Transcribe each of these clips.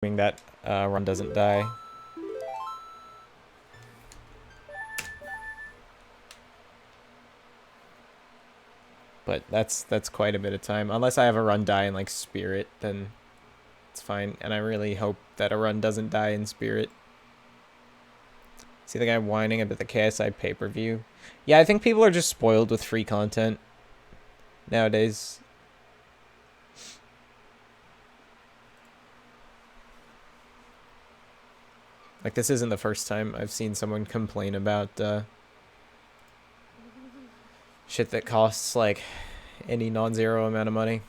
that run doesn't die. But that's quite a bit of time. Unless I have a run die in like Spirit, then it's fine. And I really hope that a run doesn't die in Spirit. See the guy whining about the KSI pay-per-view? Yeah, I think people are just spoiled with free content nowadays. Like, this isn't the first time I've seen someone complain about shit that costs like any non-zero amount of money.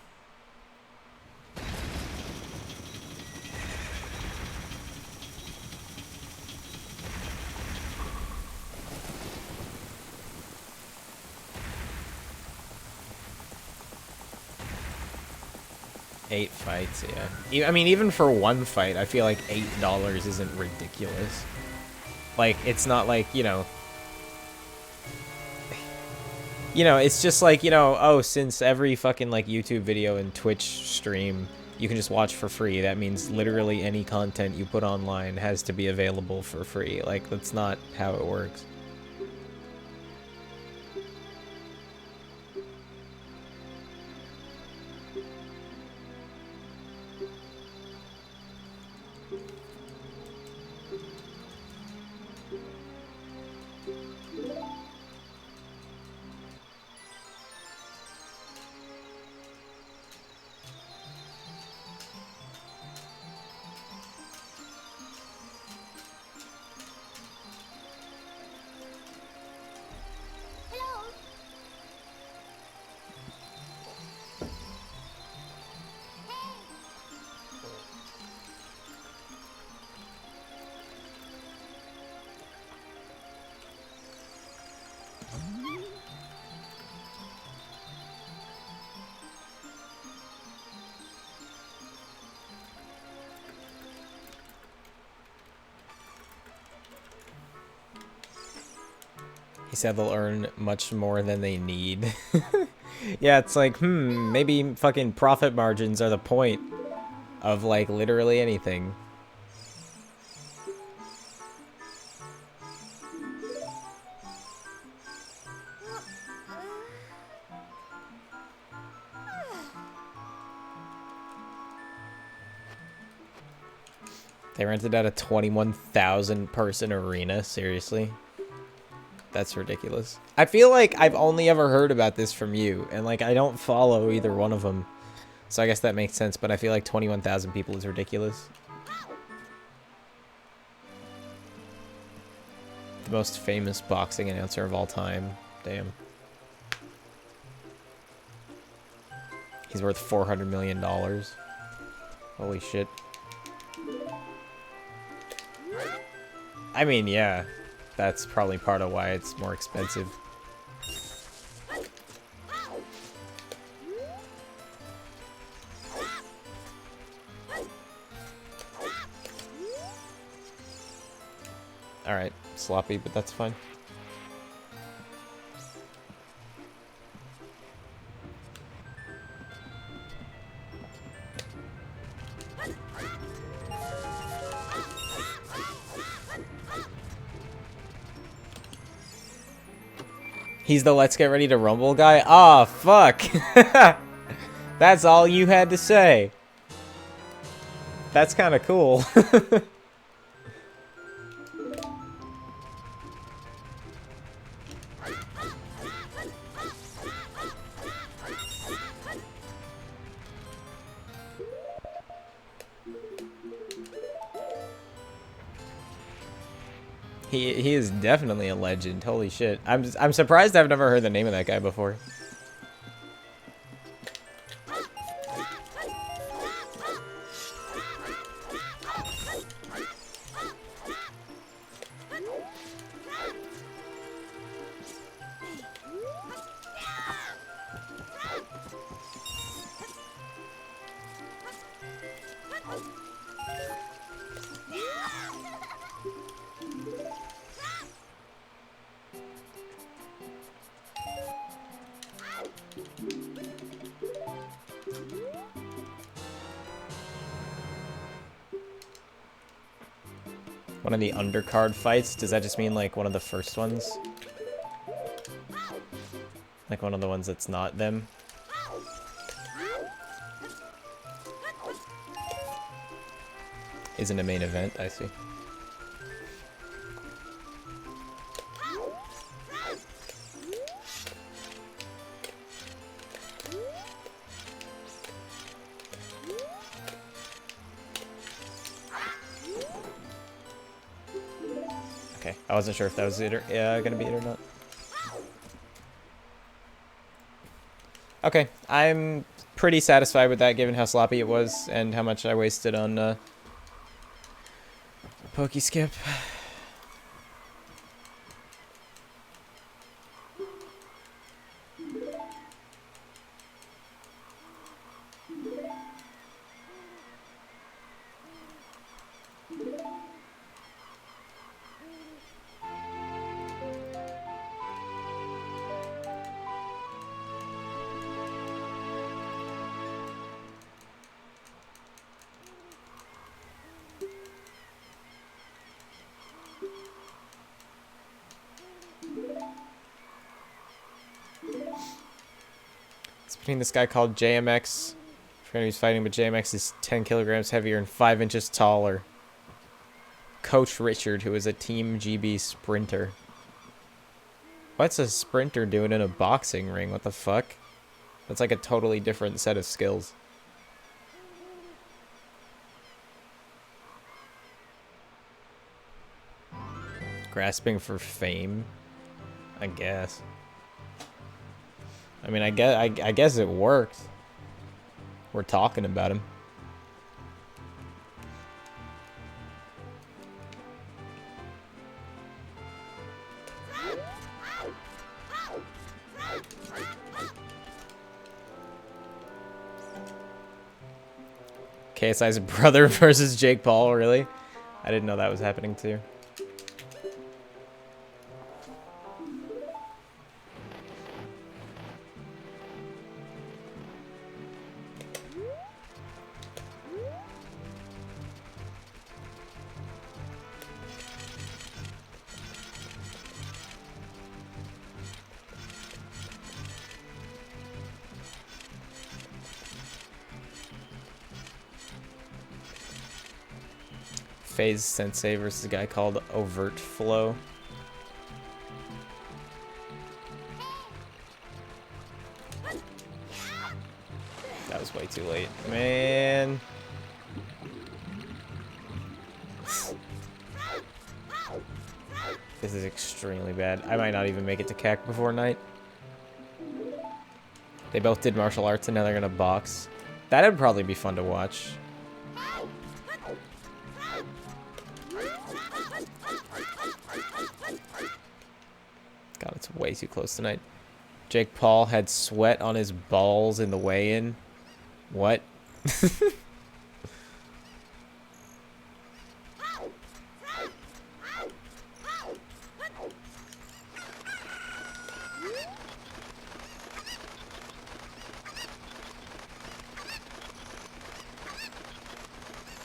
Eight fights, yeah. I mean, even for one fight, I feel like $8 isn't ridiculous. Like, it's not like, you know, it's just like, you know, oh, since every fucking like YouTube video and Twitch stream you can just watch for free, that means literally any content you put online has to be available for free. Like, that's not how it works. He said they'll earn much more than they need. Yeah, it's like, maybe fucking profit margins are the point of, like, literally anything. They rented out a 21,000 person arena, seriously? That's ridiculous. I feel like I've only ever heard about this from you, and like I don't follow either one of them. So I guess that makes sense, but I feel like 21,000 people is ridiculous. The most famous boxing announcer of all time. Damn. He's worth $400 million. Holy shit. I mean, yeah. That's probably part of why it's more expensive. Alright, sloppy, but that's fine. He's the let's get ready to rumble guy? Ah, fuck. That's all you had to say. That's kind of cool. He is definitely a legend. Holy shit. I'm surprised I've never heard the name of that guy before. One of the undercard fights? Does that just mean like one of the first ones? Like one of the ones that's not them? Isn't a main event, I see. Okay, I wasn't sure if that was it or, gonna be it or not. Okay, I'm pretty satisfied with that given how sloppy it was and how much I wasted on Pokeskip. It's between this guy called JMX. For anyone who's fighting, but JMX is 10 kilograms heavier and 5 inches taller. Coach Richard, who is a Team GB sprinter. What's a sprinter doing in a boxing ring? What the fuck? That's like a totally different set of skills. Grasping for fame? I guess. I mean, I guess it worked. We're talking about him. KSI's brother versus Jake Paul, really? I didn't know that was happening too. FaZe Sensei versus a guy called Overt Flow. That was way too late. Man. This is extremely bad. I might not even make it to CAC before night. They both did martial arts and now they're gonna box. That'd probably be fun to watch. God, it's way too close tonight. Jake Paul had sweat on his balls in the weigh-in. What?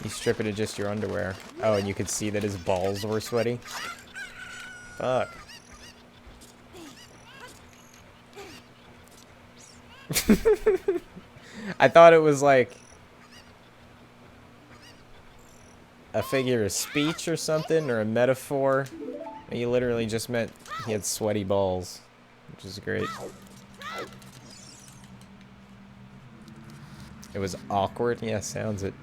You strip it to just your underwear. Oh, and you could see that his balls were sweaty. Fuck. I thought it was like a figure of speech or something, or a metaphor. He literally just meant he had sweaty balls, which is great. It was awkward. Yeah, sounds it.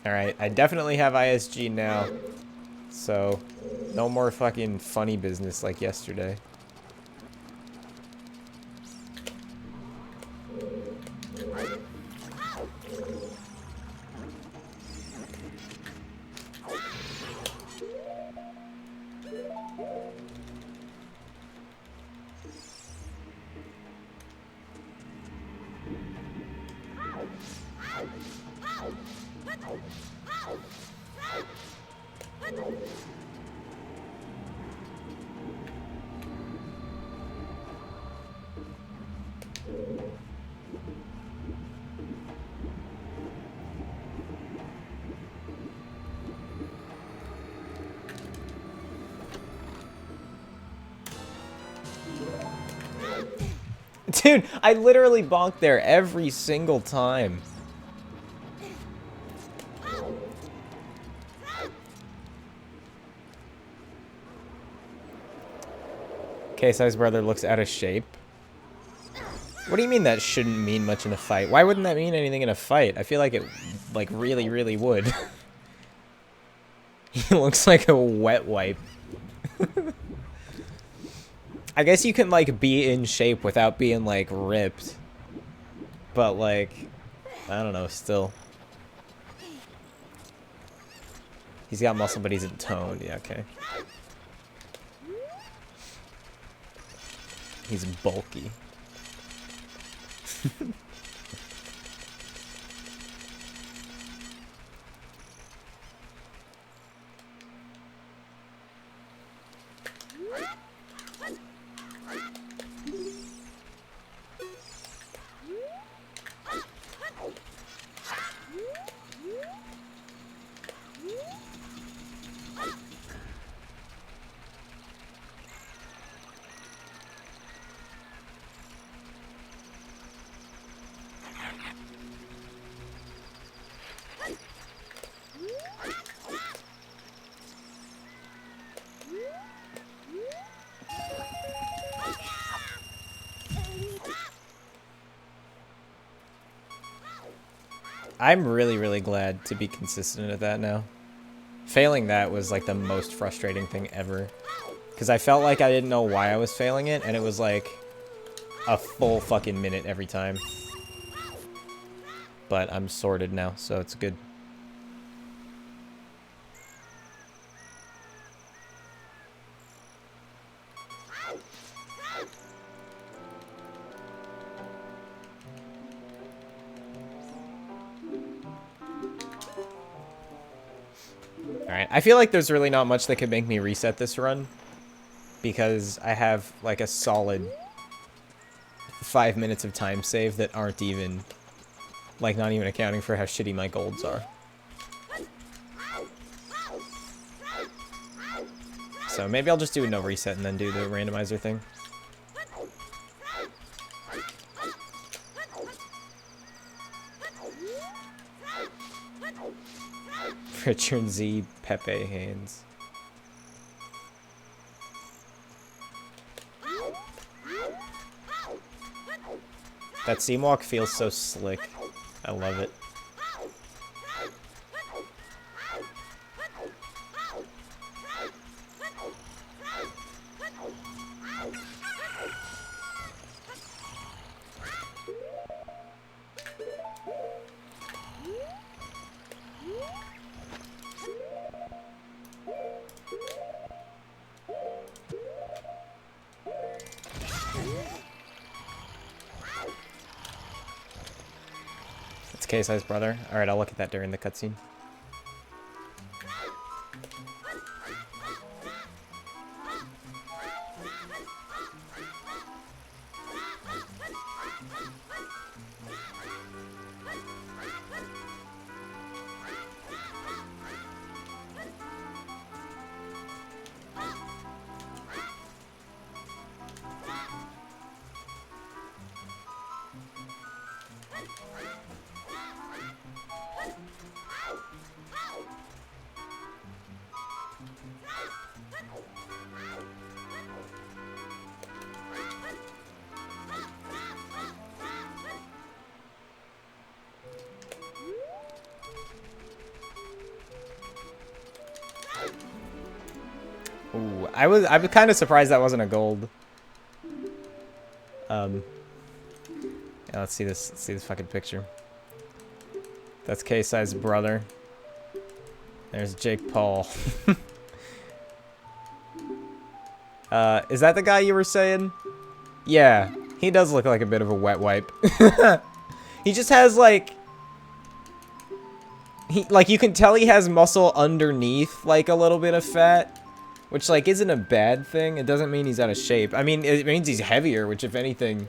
Alright, I definitely have ISG now, so no more fucking funny business like yesterday. Dude, I literally bonk there every single time. K-Size brother looks out of shape. What do you mean that shouldn't mean much in a fight? Why wouldn't that mean anything in a fight? I feel like it, like, really, really would. He looks like a wet wipe. I guess you can, like, be in shape without being, like, ripped. But, like, I don't know, still. He's got muscle, but he's toned. Yeah, okay. He's bulky. I'm really, really glad to be consistent at that now. Failing that was like the most frustrating thing ever. Because I felt like I didn't know why I was failing it, and it was like a full fucking minute every time. But I'm sorted now, so it's good. Alright, I feel like there's really not much that could make me reset this run. Because I have like a solid 5 minutes of time save that aren't even, like, not even accounting for how shitty my golds are. So maybe I'll just do a no reset and then do the randomizer thing. Richard Z. Pepe Haynes. That seam walk feels so slick. I love it. K-Size brother. Alright, I'll look at that during the cutscene. Ooh, I was kind of surprised that wasn't a gold. Yeah, let's see this. Let's see this fucking picture. That's K-Size brother. There's Jake Paul. Is that the guy you were saying? Yeah, he does look like a bit of a wet wipe. He just has like you can tell he has muscle underneath like a little bit of fat. Which, like, isn't a bad thing. It doesn't mean he's out of shape. I mean, it means he's heavier, which, if anything,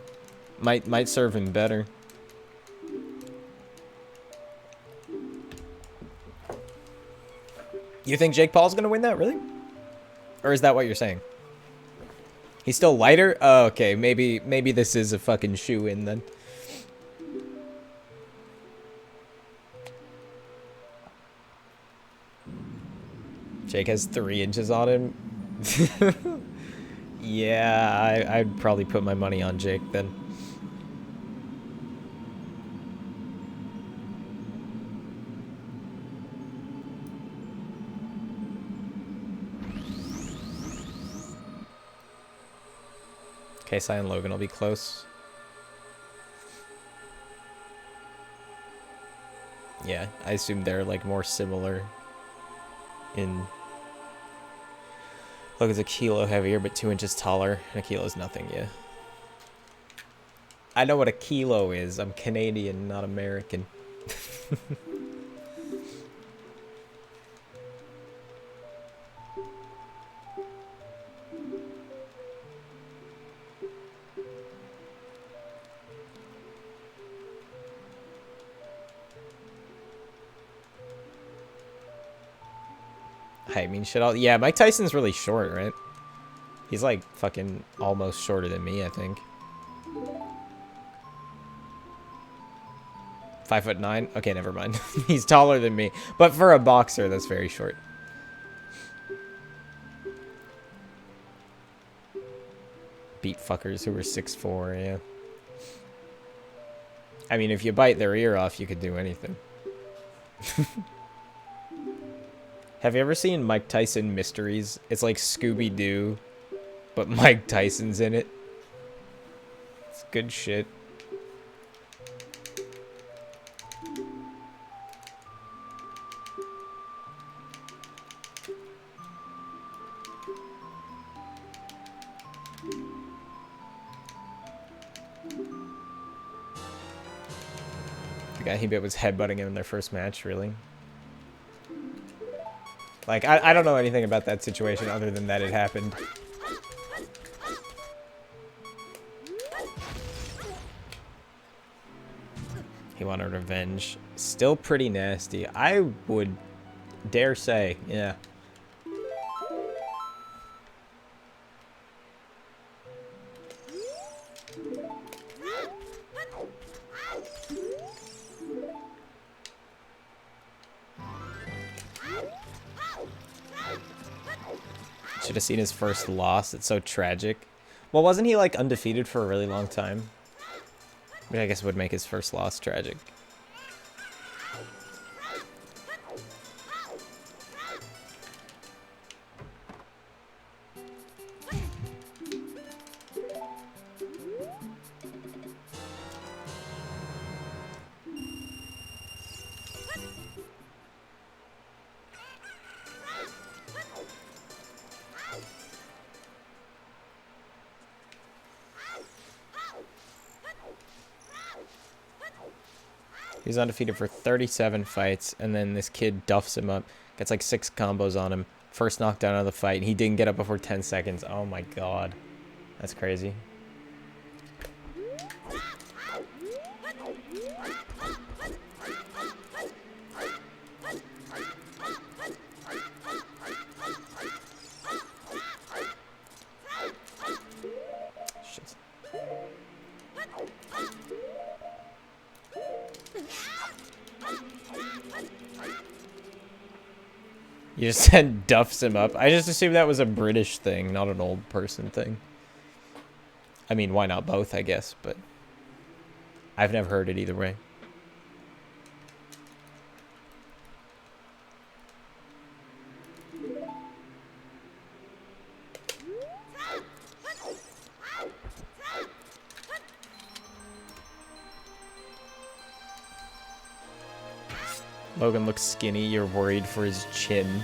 might serve him better. You think Jake Paul's gonna win that, really? Or is that what you're saying? He's still lighter? Oh, okay, maybe this is a fucking shoe-in then. Jake has 3 inches on him. Yeah, I'd probably put my money on Jake then. KSI and Logan will be close. Yeah, I assume they're like more similar in... Logan's a kilo heavier, but 2 inches taller. And a kilo is nothing, yeah. I know what a kilo is. I'm Canadian, not American. I mean, shit all... Yeah, Mike Tyson's really short, right? He's like fucking almost shorter than me, I think. 5'9"? Okay, never mind. He's taller than me. But for a boxer, that's very short. Beat fuckers who were 6'4", yeah. I mean, if you bite their ear off, you could do anything. Have you ever seen Mike Tyson Mysteries? It's like Scooby-Doo, but Mike Tyson's in it. It's good shit. The guy he bit was headbutting him in their first match, really? Like, I don't know anything about that situation other than that it happened. He wanted revenge. Still pretty nasty. I would dare say, yeah. Should have seen his first loss. It's so tragic. Well, wasn't he like undefeated for a really long time? Which I guess would make his first loss tragic. He's undefeated for 37 fights, and then this kid duffs him up, gets like 6 combos on him. First knockdown of the fight, and he didn't get up before 10 seconds. Oh my god. That's crazy. Shit. You just said duffs him up. I just assumed that was a British thing, not an old person thing. I mean, why not both, I guess, but I've never heard it either way. Logan looks skinny. You're worried for his chin.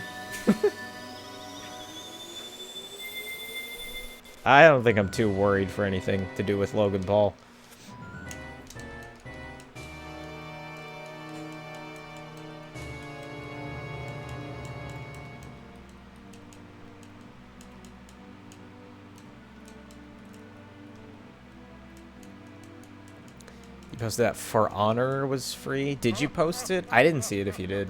I don't think I'm too worried for anything to do with Logan Paul. You posted that For Honor was free. Did you post it? I didn't see it if you did.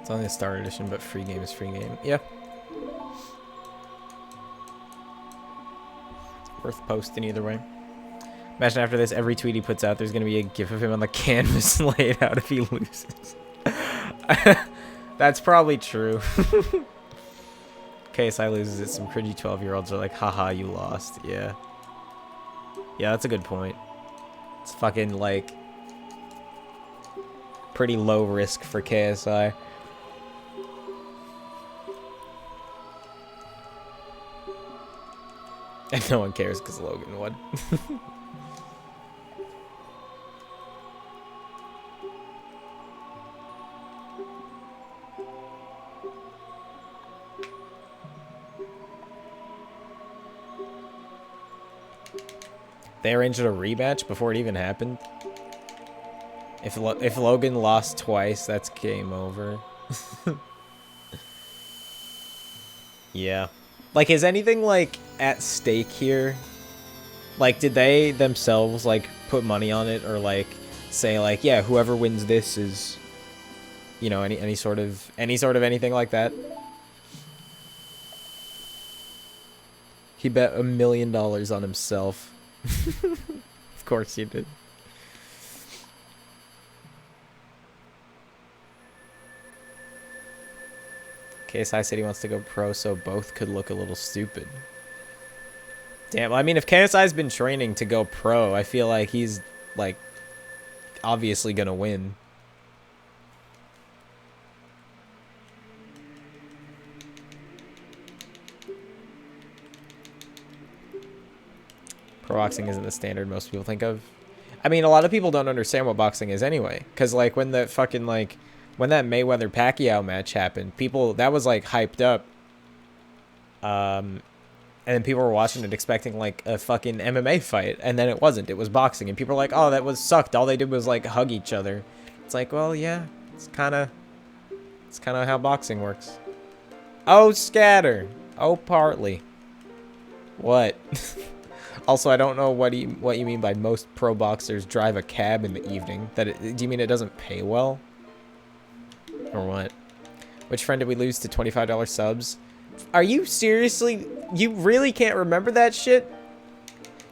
It's only a Star Edition, but free game is free game. Yeah. Worth posting either way. Imagine after this, every tweet he puts out, there's going to be a gif of him on the canvas laid out if he loses. That's probably true. KSI loses it, some cringy 12-year-olds are like, haha, you lost. Yeah. Yeah, that's a good point. It's fucking, like, pretty low risk for KSI. And no one cares because Logan won. They arranged a rematch before it even happened. If Logan lost twice, that's game over. Yeah. Like, is anything, like, at stake here? Like, did they themselves, like, put money on it? Or, like, say, like, yeah, whoever wins this is, you know, any sort of anything like that? He bet $1 million on himself. Of course he did. KSI said he wants to go pro so both could look a little stupid. Damn, I mean, if KSI's been training to go pro, I feel like he's, like, obviously gonna win. Pro boxing isn't the standard most people think of. I mean, a lot of people don't understand what boxing is anyway. Because, like, when the fucking, like, when that Mayweather-Pacquiao match happened, people, that was, like, hyped up. And then people were watching it expecting, like, a fucking MMA fight. And then it wasn't. It was boxing. And people were like, oh, that was sucked. All they did was, like, hug each other. It's like, well, yeah. It's kind of how boxing works. Oh, scatter. Oh, partly. What? Also, I don't know what you mean by most pro boxers drive a cab in the evening. Do you mean it doesn't pay well? Or what? Which friend did we lose to $25 subs? Are you seriously? You really can't remember that shit?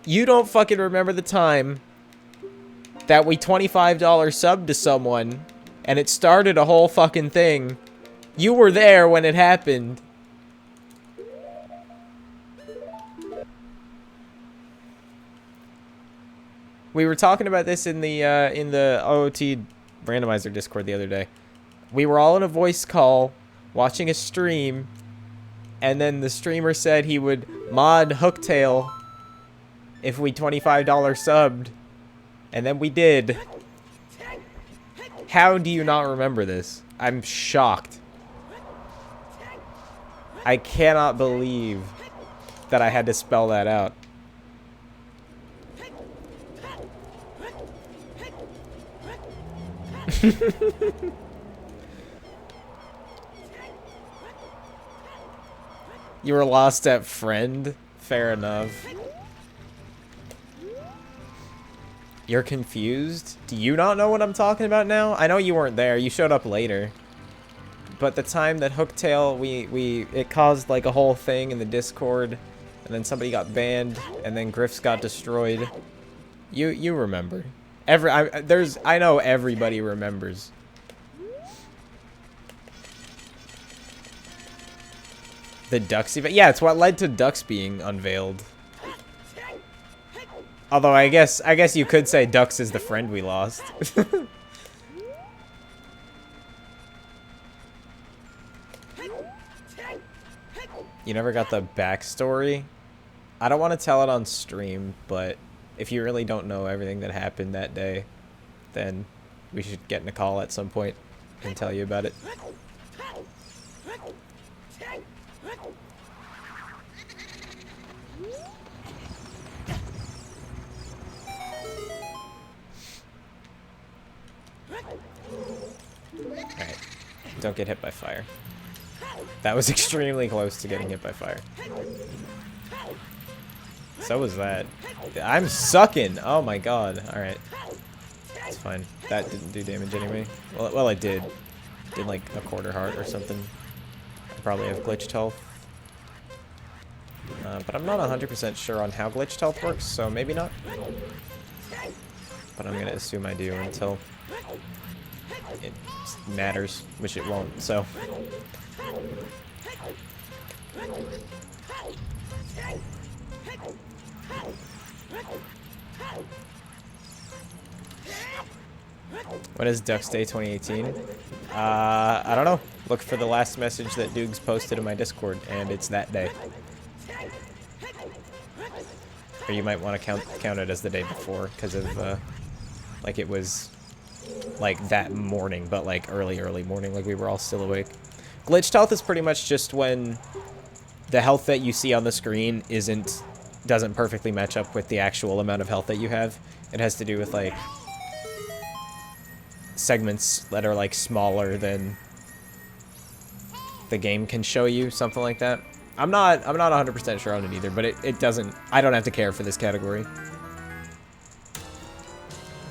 You don't fucking remember the time that we $25 subbed to someone and it started a whole fucking thing. You were there when it happened. We were talking about this in the OOT randomizer Discord the other day. We were all in a voice call, watching a stream, and then the streamer said he would mod Hooktail if we $25 subbed, and then we did. How do you not remember this? I'm shocked. I cannot believe that I had to spell that out. You were lost at friend? Fair enough. You're confused? Do you not know what I'm talking about now? I know you weren't there. You showed up later. But the time that Hooktail, it caused like a whole thing in the Discord, and then somebody got banned, and then Griff's got destroyed. You remember. I know everybody remembers. The Ducks event? Yeah, it's what led to Ducks being unveiled. Although I guess you could say Ducks is the friend we lost. You never got the backstory? I don't want to tell it on stream, but if you really don't know everything that happened that day, then we should get in a call at some point and tell you about it. Alright. Don't get hit by fire. That was extremely close to getting hit by fire. So was that. I'm sucking! Oh my god. Alright. It's fine. That didn't do damage anyway. Well, it did. did like a quarter heart or something. I probably have glitched health. But I'm not 100% sure on how glitched health works, so maybe not. But I'm gonna assume I do until it matters, which it won't, so. When is Ducks Day 2018? I don't know. Look for the last message that Dukes posted in my Discord, and it's that day. Or you might want to count it as the day before, because of, like, it was, like, that morning, but, like, early morning, like, we were all still awake. Glitched health is pretty much just when the health that you see on the screen doesn't perfectly match up with the actual amount of health that you have. It has to do with, like, segments that are, like, smaller than the game can show you, something like that. I'm not 100% sure on it either, but it doesn't, I don't have to care for this category.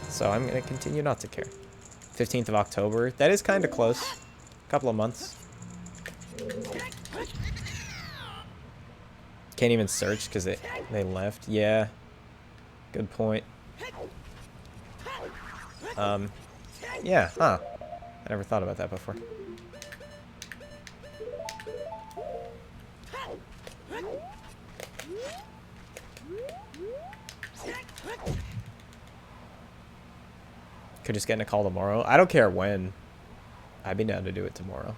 So I'm going to continue not to care. 15th of October, that is kind of close. A couple of months. Can't even search because they left. Yeah. Good point. Yeah, huh. I never thought about that before. Could just get in a call tomorrow. I don't care when. I'd be down to do it tomorrow.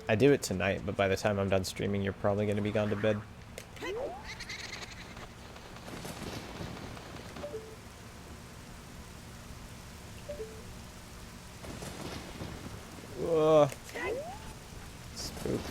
I do it tonight, but by the time I'm done streaming, you're probably going to be gone to bed. Ugh. Spook.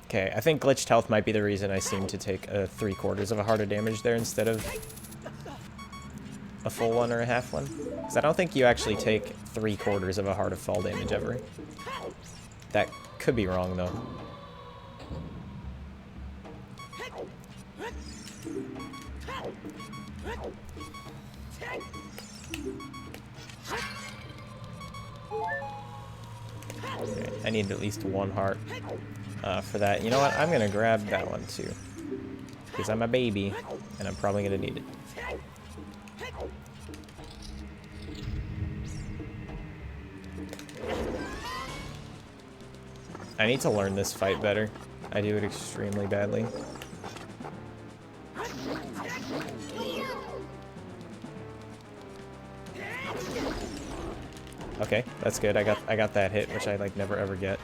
Okay, I think glitched health might be the reason I seem to take a 3/4 of a heart of damage there instead of a full one or a half one. Because I don't think you actually take 3/4 of a heart of fall damage ever. That could be wrong, though. Okay, I need at least one heart for that. You know what? I'm going to grab that one, too. Because I'm a baby, and I'm probably going to need it. I need to learn this fight better. I do it extremely badly. Okay, that's good. I got that hit, which I like never ever get.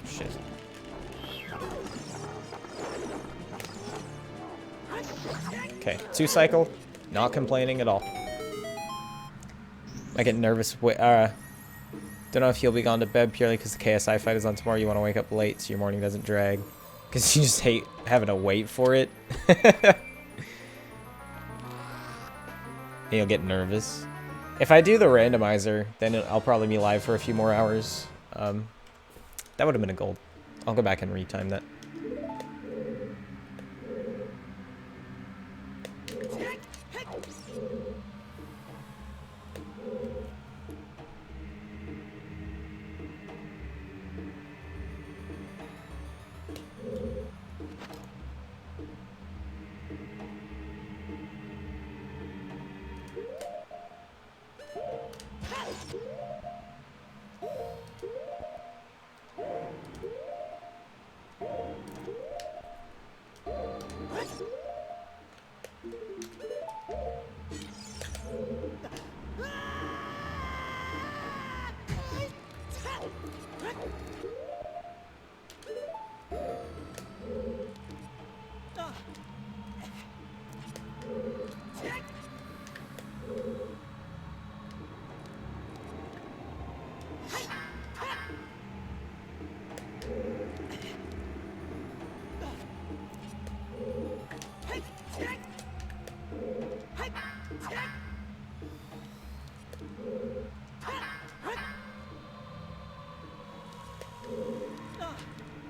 Shit. Okay, 2 cycle. Not complaining at all. I get nervous. Don't know if you'll be gone to bed purely because the KSI fight is on tomorrow. You want to wake up late so your morning doesn't drag. Because you just hate having to wait for it. You'll get nervous. If I do the randomizer, then I'll probably be live for a few more hours. That would have been a goal. I'll go back and retime that.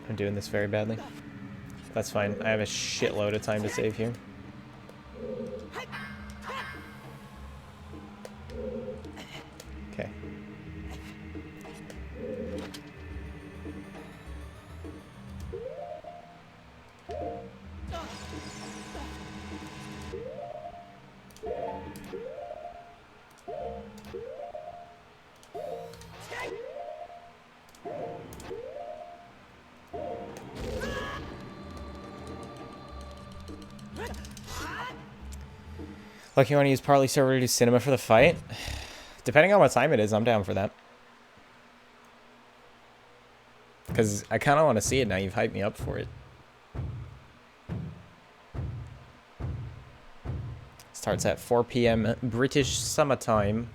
I'm doing this very badly. That's fine. I have a shitload of time to save here. Okay. Like, you want to use Partly server to do cinema for the fight? Depending on what time it is, I'm down for that. Because I kind of want to see it now. You've hyped me up for it. Starts at 4 p.m. British summertime.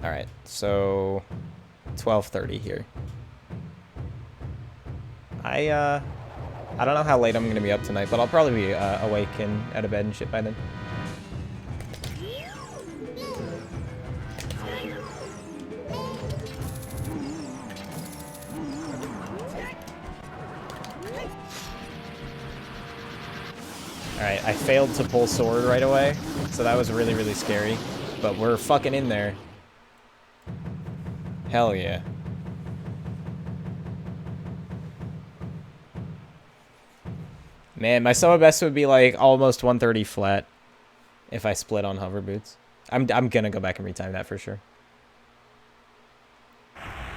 Alright, so 12:30 here. I don't know how late I'm going to be up tonight, but I'll probably be awake and out of bed and shit by then. Alright, I failed to pull sword right away, so that was really, really scary. But we're fucking in there. Hell yeah. Man, my summer best would be like almost 130 flat if I split on hover boots. I'm gonna go back and retime that for sure.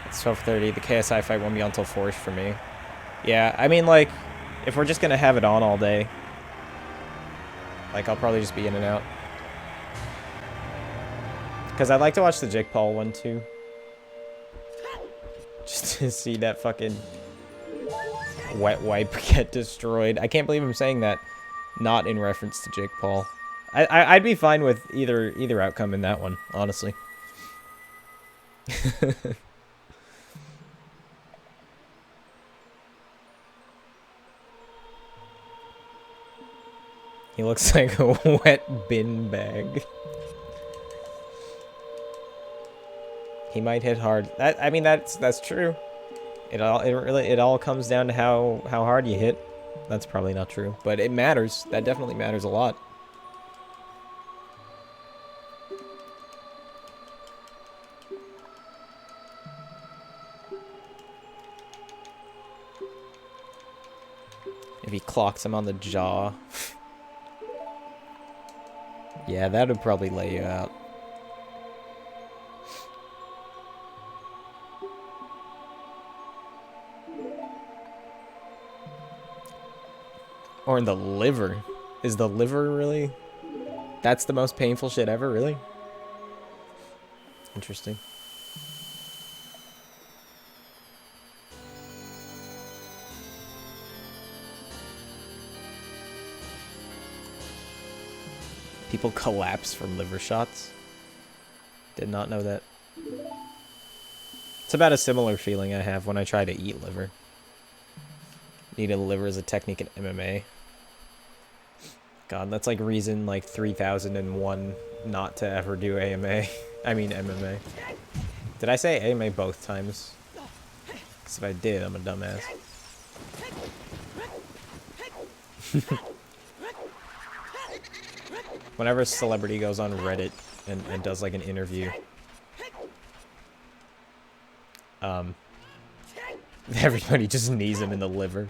It's 12:30. The KSI fight won't be until 4ish for me. Yeah, I mean, like, if we're just gonna have it on all day, like, I'll probably just be in and out. Because I'd like to watch the Jake Paul one, too. Just to see that fucking wet wipe get destroyed. I can't believe I'm saying that not in reference to Jake Paul. I'd be fine with either outcome in that one, honestly. He looks like a wet bin bag. He might hit hard. I mean, that's true. It all comes down to how hard you hit. That's probably not true, but it matters. That definitely matters a lot. If he clocks him on the jaw. Yeah, that would probably lay you out. Or in the liver. Is the liver really? That's the most painful shit ever, really? Interesting. People collapse from liver shots. Did not know that. It's about a similar feeling I have when I try to eat liver. Eating liver is a technique in MMA. God, that's like reason like 3001 not to ever do AMA. I mean MMA. Did I say AMA both times? Because if I did, I'm a dumbass. Whenever a celebrity goes on Reddit and does like an interview, everybody just knees him in the liver.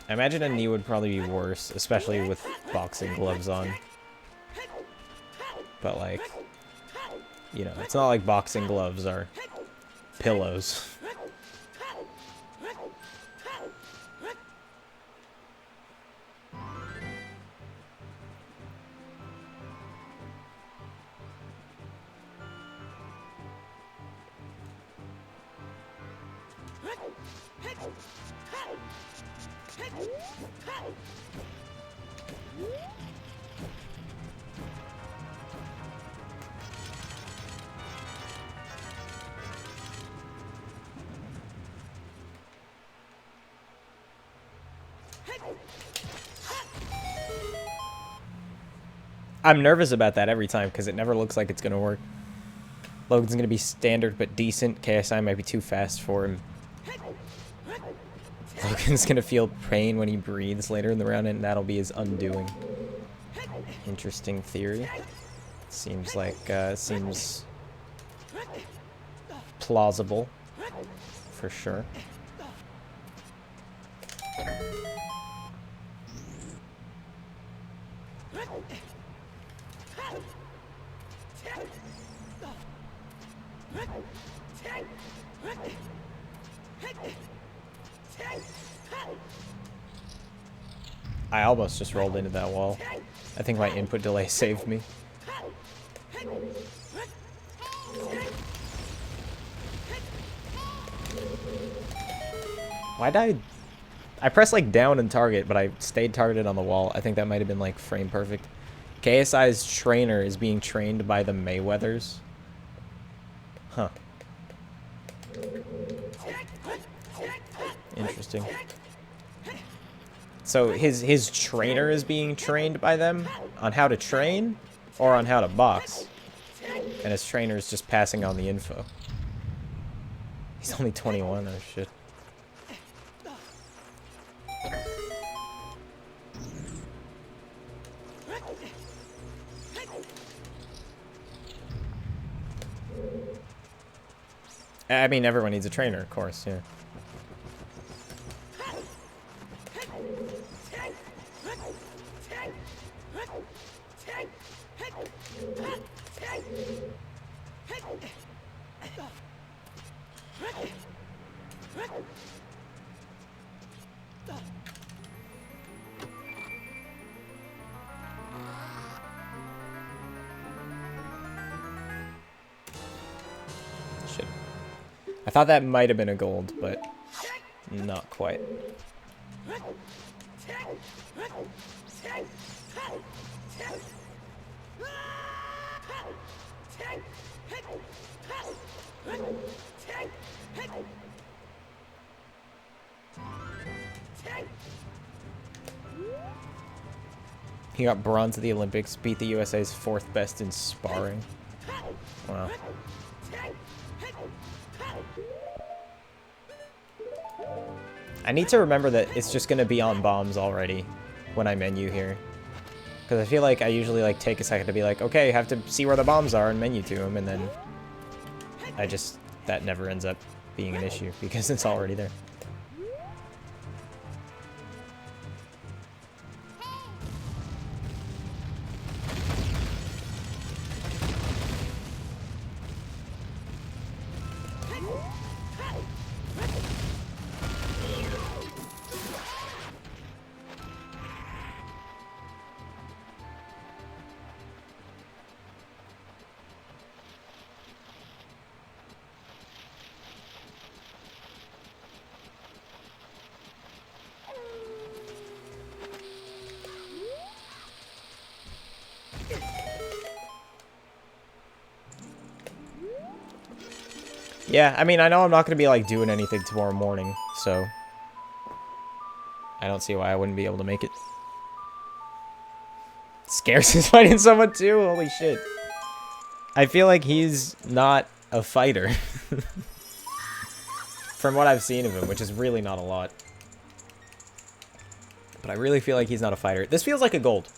I imagine a knee would probably be worse, especially with boxing gloves on. But like, you know, it's not like boxing gloves are pillows. I'm nervous about that every time because it never looks like it's going to work. Logan's going to be standard but decent. KSI might be too fast for him. Logan's going to feel pain when he breathes later in the round, and that'll be his undoing. Interesting theory. Seems like, seems plausible, for sure. I almost just rolled into that wall. I think my input delay saved me. Why did I pressed like down and target, but I stayed targeted on the wall. I think that might have been like frame perfect. KSI's trainer is being trained by the Mayweathers. Huh. Interesting. So his trainer is being trained by them on how to train or on how to box. And his trainer is just passing on the info. He's only 21, oh shit. I mean, everyone needs a trainer, of course, yeah. Shit. I thought that might have been a gold, but not quite. He got bronze at the Olympics, beat the USA's 4th best in sparring. Wow. I need to remember that it's just going to be on bombs already when I menu here. Because I feel like I usually like take a second to be like, okay, I have to see where the bombs are and menu to them, and then that never ends up being an issue because it's already there. Yeah, I mean, I know I'm not going to be, like, doing anything tomorrow morning, so I don't see why I wouldn't be able to make it. Scarce is fighting someone, too? Holy shit. I feel like he's not a fighter. From what I've seen of him, which is really not a lot. But I really feel like he's not a fighter. This feels like a gold.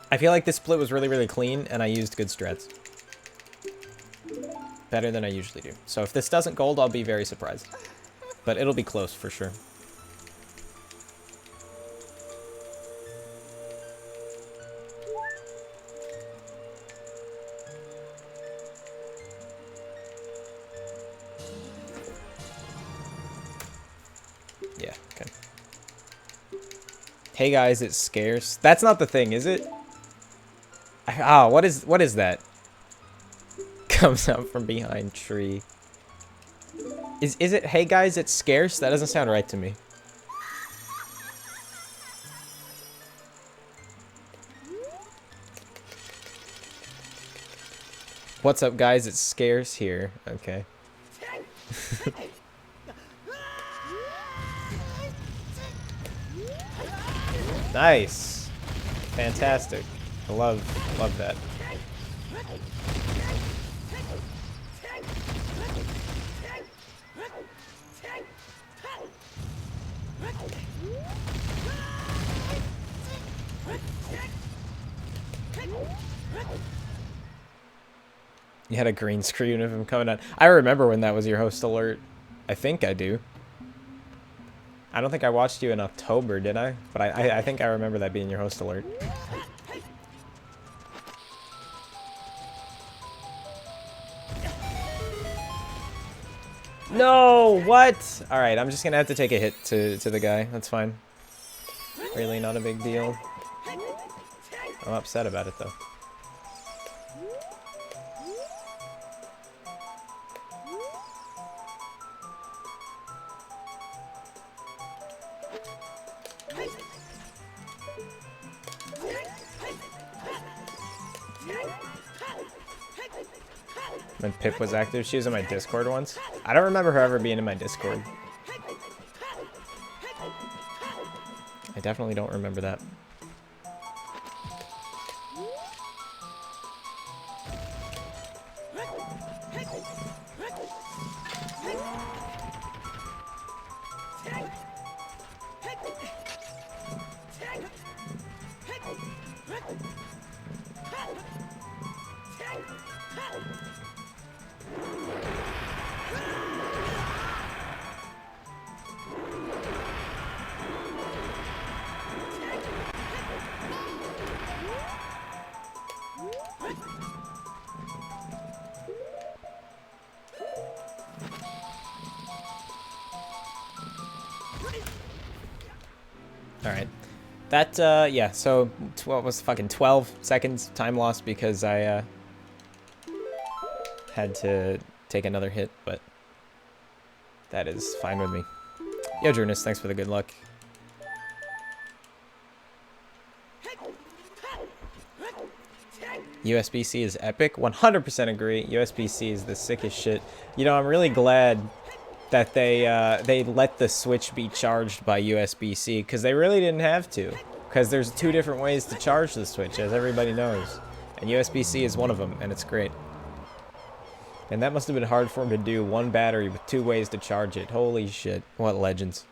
I feel like this split was really, really clean, and I used good strats. Better than I usually do. So if this doesn't gold, I'll be very surprised. But it'll be close for sure. Yeah, okay. Hey guys, it's scarce. That's not the thing, is it? Ah, what is that? Comes out from behind tree. Is it, hey guys, it's scarce? That doesn't sound right to me. What's up guys, it's scarce here. Okay. Nice. Fantastic. I love that. You had a green screen of him coming on. I remember when that was your host alert. I think I do. I don't think I watched you in October, did I? But I think I remember that being your host alert. No, what? Alright, I'm just gonna have to take a hit to the guy. That's fine. Really not a big deal. I'm upset about it, though. When Pip was active, she was in my Discord once. I don't remember her ever being in my Discord. I definitely don't remember that. Alright. That, yeah, so what was fucking 12 seconds time loss because I, had to take another hit, but that is fine with me. Yo, Jurnus, thanks for the good luck. USB-C is epic. 100% agree. USB-C is the sickest shit. You know, I'm really glad that they let the Switch be charged by USB-C, because they really didn't have to. Because there's 2 different ways to charge the Switch, as everybody knows. And USB-C is one of them, and it's great. And that must have been hard for him to do. 1 battery with 2 ways to charge it. Holy shit. What legends.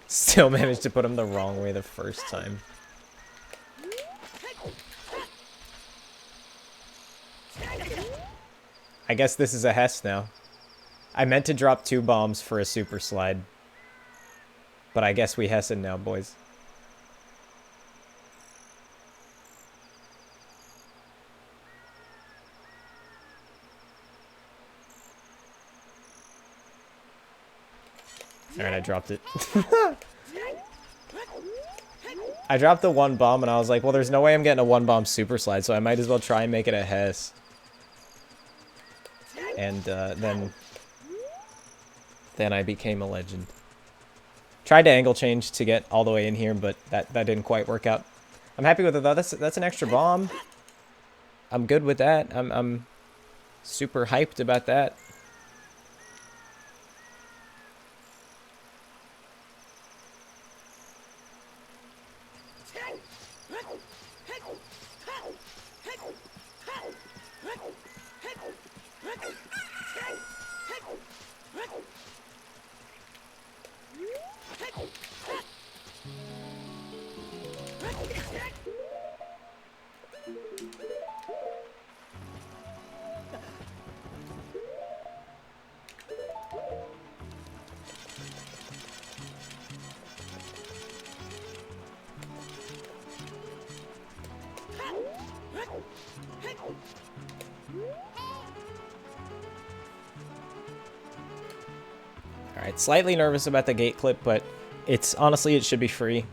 Still managed to put him the wrong way the first time. I guess this is a Hess now. I meant to drop 2 bombs for a super slide. But I guess we Hessen now, boys. Alright, I dropped it. I dropped the 1 bomb and I was like, well, there's no way I'm getting a 1 bomb super slide, so I might as well try and make it a Hess. And then I became a legend. Tried to angle change to get all the way in here, but that didn't quite work out. I'm happy with it though. That's an extra bomb. I'm good with that. I'm super hyped about that. Alright, slightly nervous about the gate clip, but it's honestly, it should be free.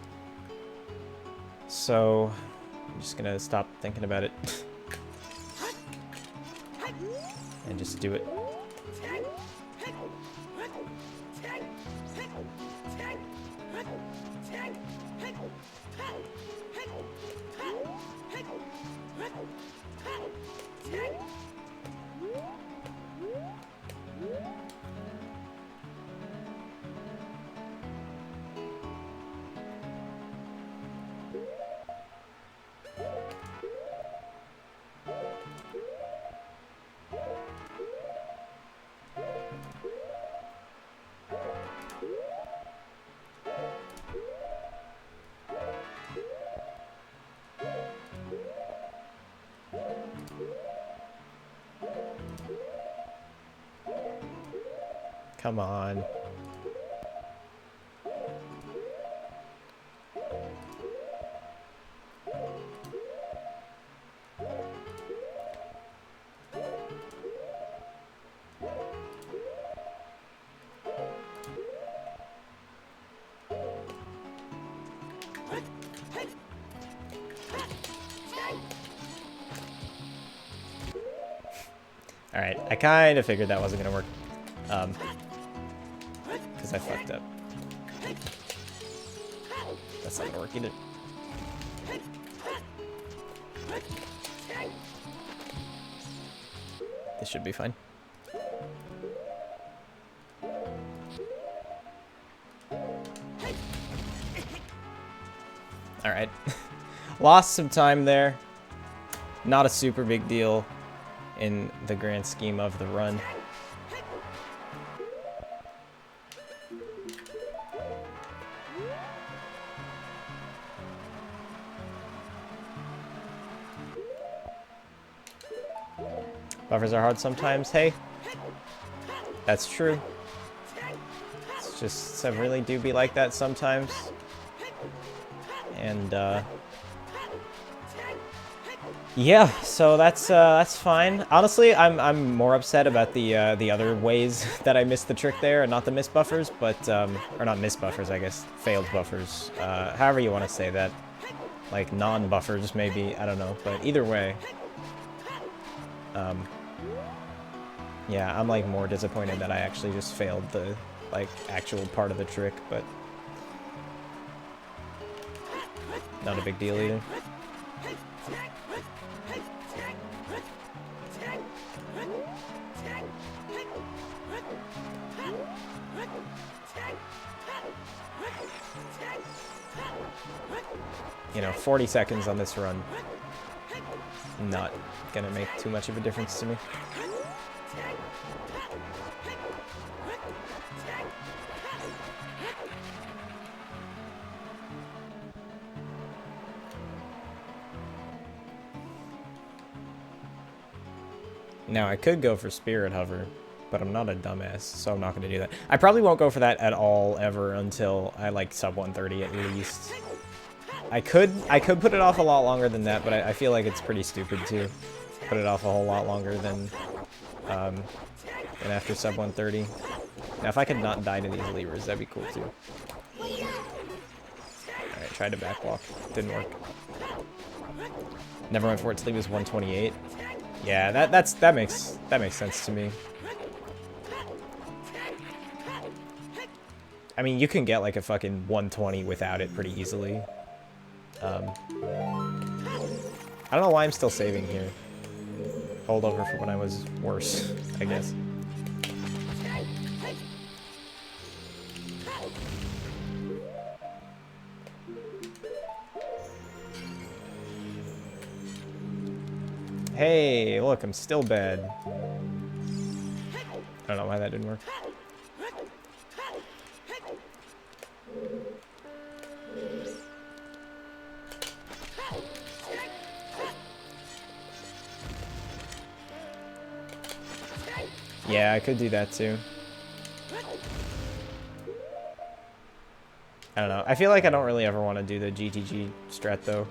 So, I'm just gonna stop thinking about it. And just do it. Come on. Alright, I kind of figured that wasn't going to work. Because I fucked up. That's not going to work either. This should be fine. Alright. Lost some time there. Not a super big deal in the grand scheme of the run. Buffers are hard sometimes. Hey, that's true. It's just some really do be like that sometimes. And yeah, so that's fine. Honestly, I'm more upset about the other ways that I missed the trick there, and not the missed buffers, but or not missed buffers, I guess, failed buffers. However you want to say that, like non-buffers maybe, I don't know, but either way, yeah, I'm like more disappointed that I actually just failed the like actual part of the trick, but not a big deal either. You know, 40 seconds on this run, not gonna make too much of a difference to me. Now, I could go for Spirit Hover, but I'm not a dumbass, so I'm not going to do that. I probably won't go for that at all, ever, until I, like, sub 130 at least. I could put it off a lot longer than that, but I feel like it's pretty stupid to put it off a whole lot longer than after sub 130. Now, if I could not die to these levers, that'd be cool, too. Alright, tried to backwalk. Didn't work. Never went for it till he was 128. Yeah, that makes sense to me. I mean, you can get like a fucking 120 without it pretty easily. I don't know why I'm still saving here. Hold over for when I was worse, I guess. Hey, look, I'm still bad. I don't know why that didn't work. Yeah, I could do that too. I don't know. I feel like I don't really ever want to do the GTG strat though.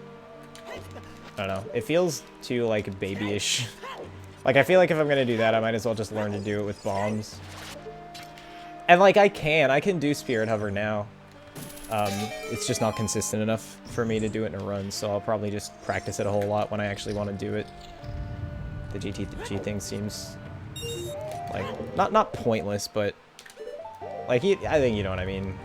I don't know. It feels too, like, babyish. Like, I feel like if I'm gonna do that, I might as well just learn to do it with bombs. And, like, I can do Spirit Hover now. It's just not consistent enough for me to do it in a run, so I'll probably just practice it a whole lot when I actually want to do it. The GTG thing seems, like, not pointless, but, like, I think you know what I mean.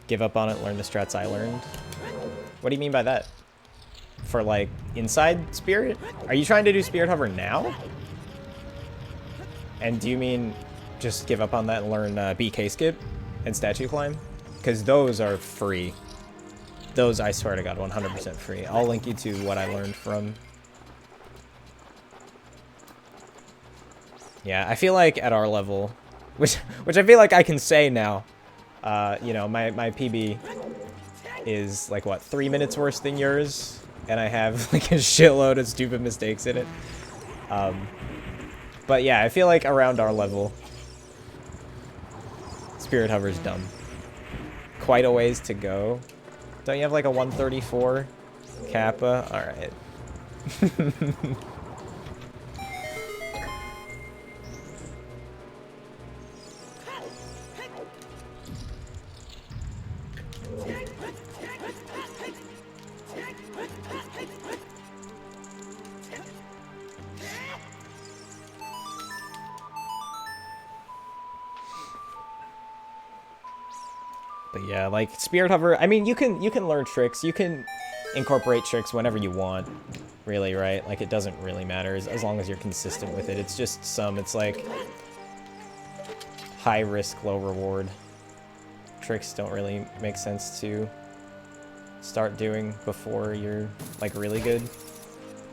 Give up on it, learn the strats I learned. What do you mean by that? For, like, inside Spirit? Are you trying to do Spirit Hover now? And do you mean just give up on that and learn BK Skip and Statue Climb? Because those are free. Those, I swear to God, 100% free. I'll link you to what I learned from Yeah, I feel like at our level, which I feel like I can say now, you know, my PB is like what, 3 minutes worse than yours, and I have like a shitload of stupid mistakes in it. But yeah, I feel like around our level, Spirit Hover's dumb. Quite a ways to go. Don't you have like a 134 Kappa? All right. But yeah, like Spirit Hover, I mean, you can learn tricks. You can incorporate tricks whenever you want, really, right? Like it doesn't really matter as long as you're consistent with it. It's just it's like high risk, low reward. Tricks don't really make sense to start doing before you're like really good.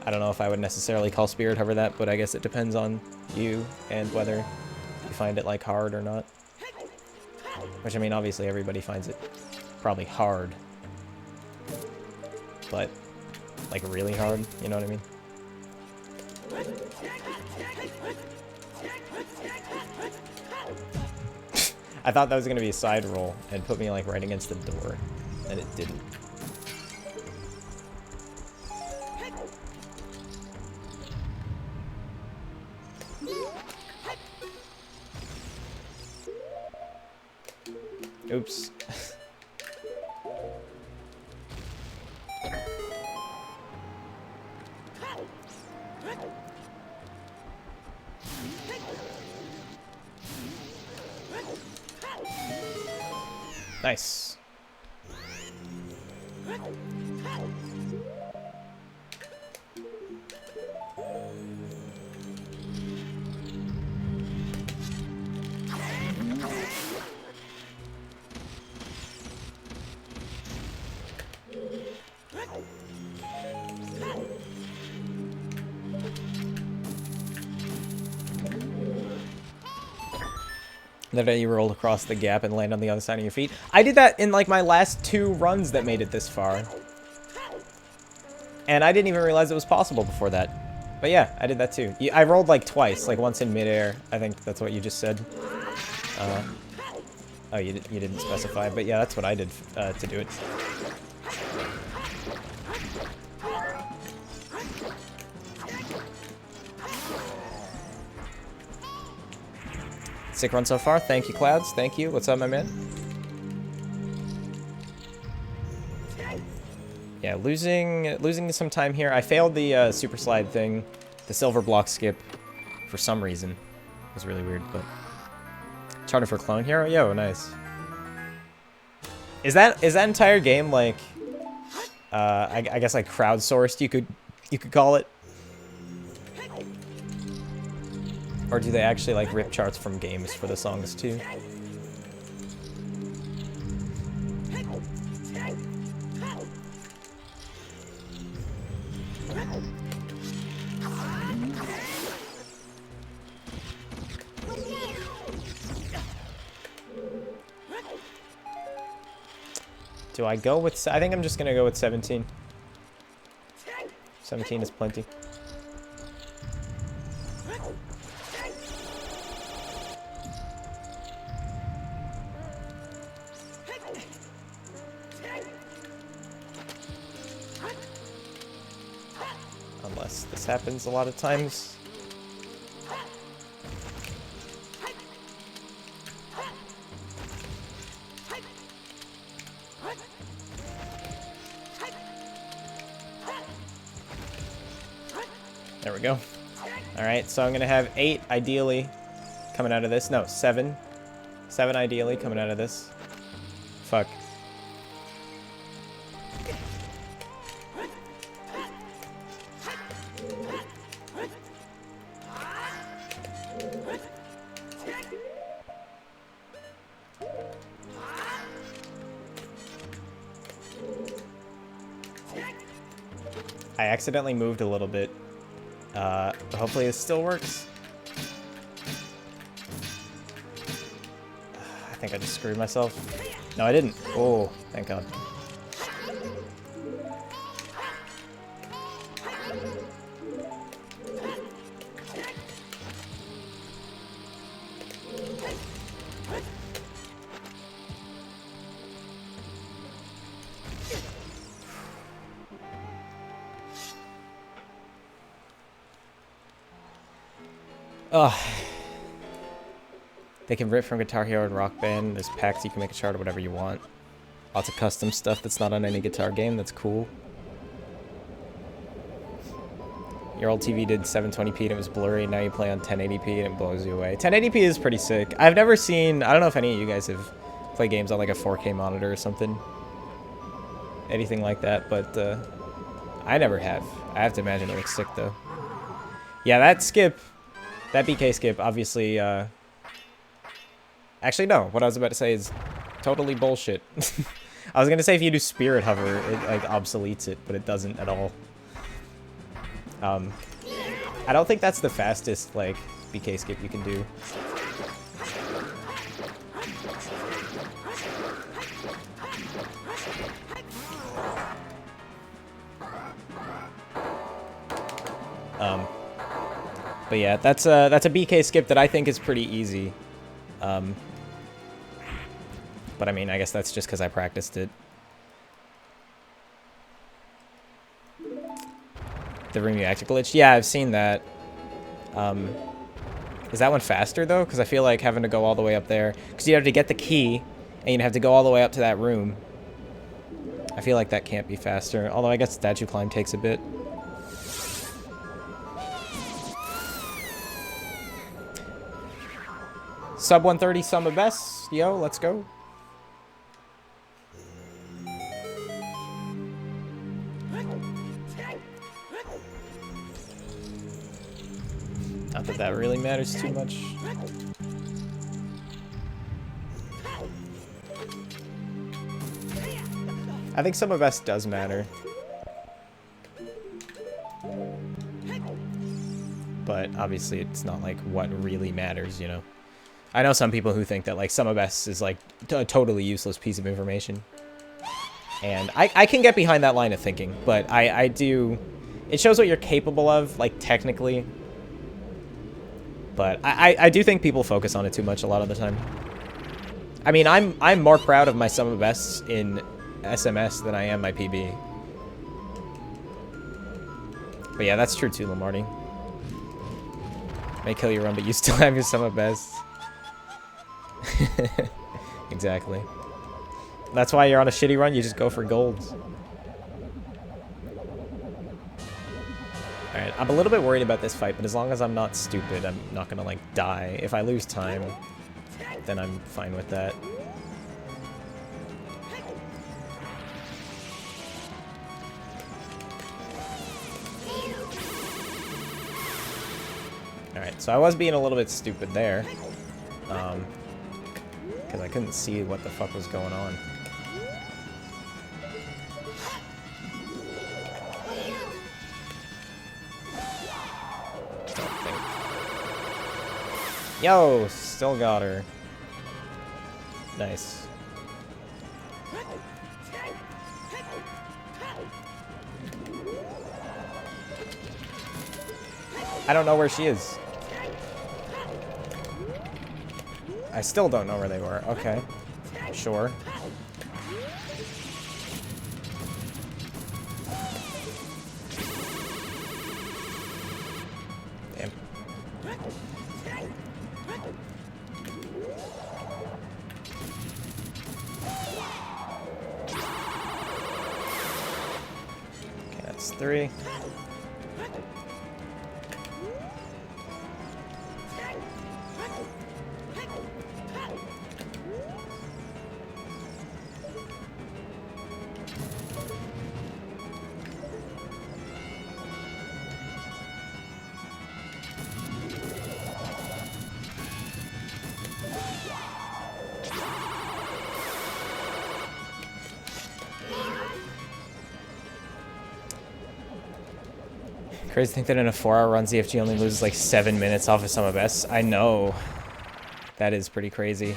I don't know if I would necessarily call Spirit Hover that, but I guess it depends on you and whether you find it like hard or not. Which, I mean, obviously everybody finds it probably hard. But, like, really hard, you know what I mean? I thought that was going to be a side roll and put me, like, right against the door. And it didn't. Oops. Nice. The day you rolled across the gap and land on the other side of your feet. I did that in like my last 2 runs that made it this far. And I didn't even realize it was possible before that. But yeah, I did that too. I rolled like twice, like once in midair. I think that's what you just said. Oh, you didn't specify, but yeah, that's what I did to do it. Sick run so far. Thank you, Clouds. Thank you. What's up, my man? Yeah, losing some time here. I failed the super slide thing, the silver block skip, for some reason. It was really weird, but Charter for Clone Hero. Yo, nice. Is that entire game like? I guess like crowdsourced. You could call it. Or do they actually like rip charts from games for the songs too? Do I go with... I think I'm just gonna go with 17. 17 is plenty. Unless this happens a lot of times. There we go. Alright, so I'm going to have 8 ideally coming out of this. No, 7. 7 ideally coming out of this. Fuck. I accidentally moved a little bit. But hopefully this still works. like I just screwed myself. No, I didn't. Oh, thank God. Ugh. They can rip from Guitar Hero and Rock Band. There's packs you can make a chart of whatever you want. Lots of custom stuff that's not on any guitar game. That's cool. Your old TV did 720p and it was blurry. Now you play on 1080p and it blows you away. 1080p is pretty sick. I've never seen... I don't know if any of you guys have played games on like a 4K monitor or something. Anything like that, but I never have. I have to imagine it looks sick though. Yeah, that skip... That BK skip, obviously, actually, no. What I was about to say is totally bullshit. I was going to say if you do Spirit Hover, it, like, obsoletes it, but it doesn't at all. I don't think that's the fastest, like, BK skip you can do. But yeah, that's a BK skip that I think is pretty easy. But I mean, I guess that's just because I practiced it. The Remuactic glitch? Yeah, I've seen that. Is that one faster, though? Because I feel like having to go all the way up there... Because you have to get the key, and you'd have to go all the way up to that room. I feel like that can't be faster. Although I guess Statue Climb takes a bit. Sub 130, sum of best. Yo, let's go. Not that that really matters too much. I think sum of best does matter. But obviously it's not like what really matters, you know. I know some people who think that like sum of best is like a totally useless piece of information. And I can get behind that line of thinking, but I do... It shows what you're capable of, like, technically. But I do think people focus on it too much a lot of the time. I mean, I'm more proud of my sum of bests in SMS than I am my PB. But yeah, that's true too, Lamarty. May kill your run, but you still have your sum of bests. Exactly. That's why you're on a shitty run, you just go for golds. Alright, I'm a little bit worried about this fight, but as long as I'm not stupid, I'm not gonna, like, die. If I lose time, then I'm fine with that. Alright, so I was being a little bit stupid there. Because I couldn't see what the fuck was going on. Yo, still got her. Nice. I don't know where she is. I still don't know where they were. Okay. Sure. Damn. Okay, that's 3. Crazy to think that in a 4-hour run, ZFG only loses like 7 minutes off of sum of S. I know. That is pretty crazy.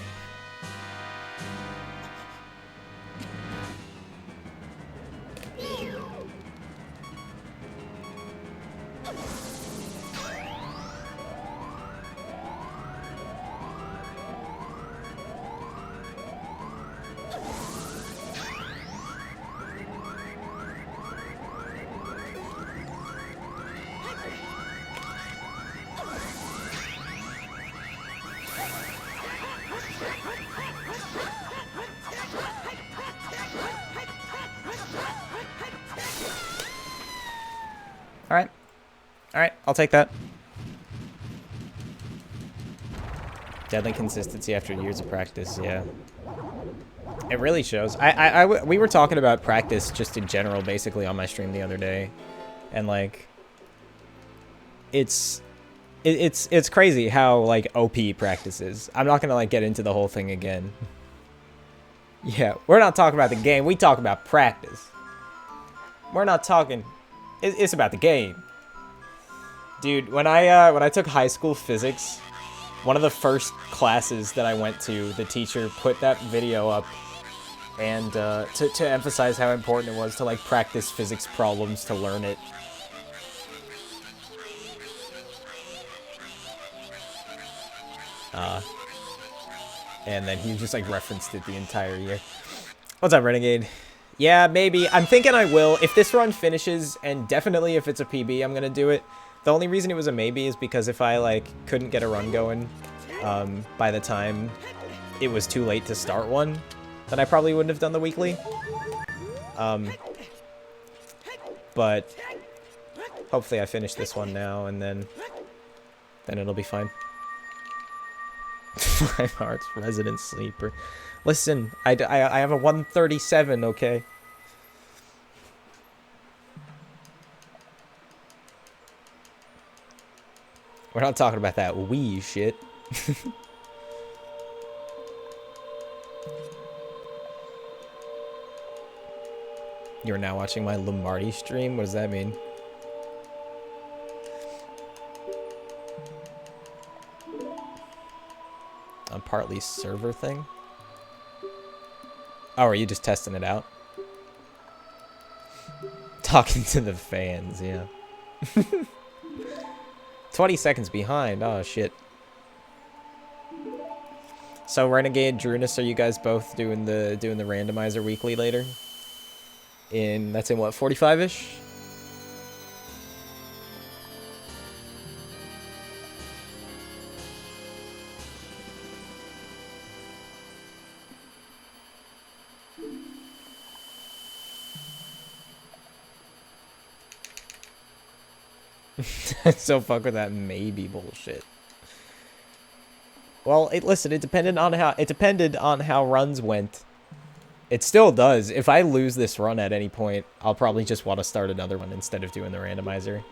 Alright, I'll take that. Deadly consistency after years of practice, yeah. It really shows. We were talking about practice just in general, basically, on my stream the other day. And, like, it's crazy how, like, OP practice is. I'm not gonna, like, get into the whole thing again. Yeah, we're not talking about the game. We talk about practice. We're not talking... It's about the game. Dude, when I took high school physics, one of the first classes that I went to, the teacher put that video up and to emphasize how important it was to, like, practice physics problems to learn it. And then he just, like, referenced it the entire year. What's up, Renegade? Yeah, maybe. I'm thinking I will. If this run finishes, and definitely if it's a PB, I'm gonna do it. The only reason it was a maybe is because if I, like, couldn't get a run going by the time it was too late to start one, then I probably wouldn't have done the weekly. But hopefully I finish this one now, and then it'll be fine. 5 hearts, resident sleeper. Listen, I have a 137, okay? We're not talking about that Wii shit. You're now watching my Lombardi stream? What does that mean? A partly server thing? Oh, are you just testing it out? Talking to the fans, yeah. 20 seconds behind. Oh, shit. So, Renegade, Drunus, are you guys both doing the randomizer weekly later? That's in what, 45-ish? So fuck with that maybe bullshit. Well, listen, it depended on how runs went. It still does. If I lose this run at any point, I'll probably just want to start another one instead of doing the randomizer.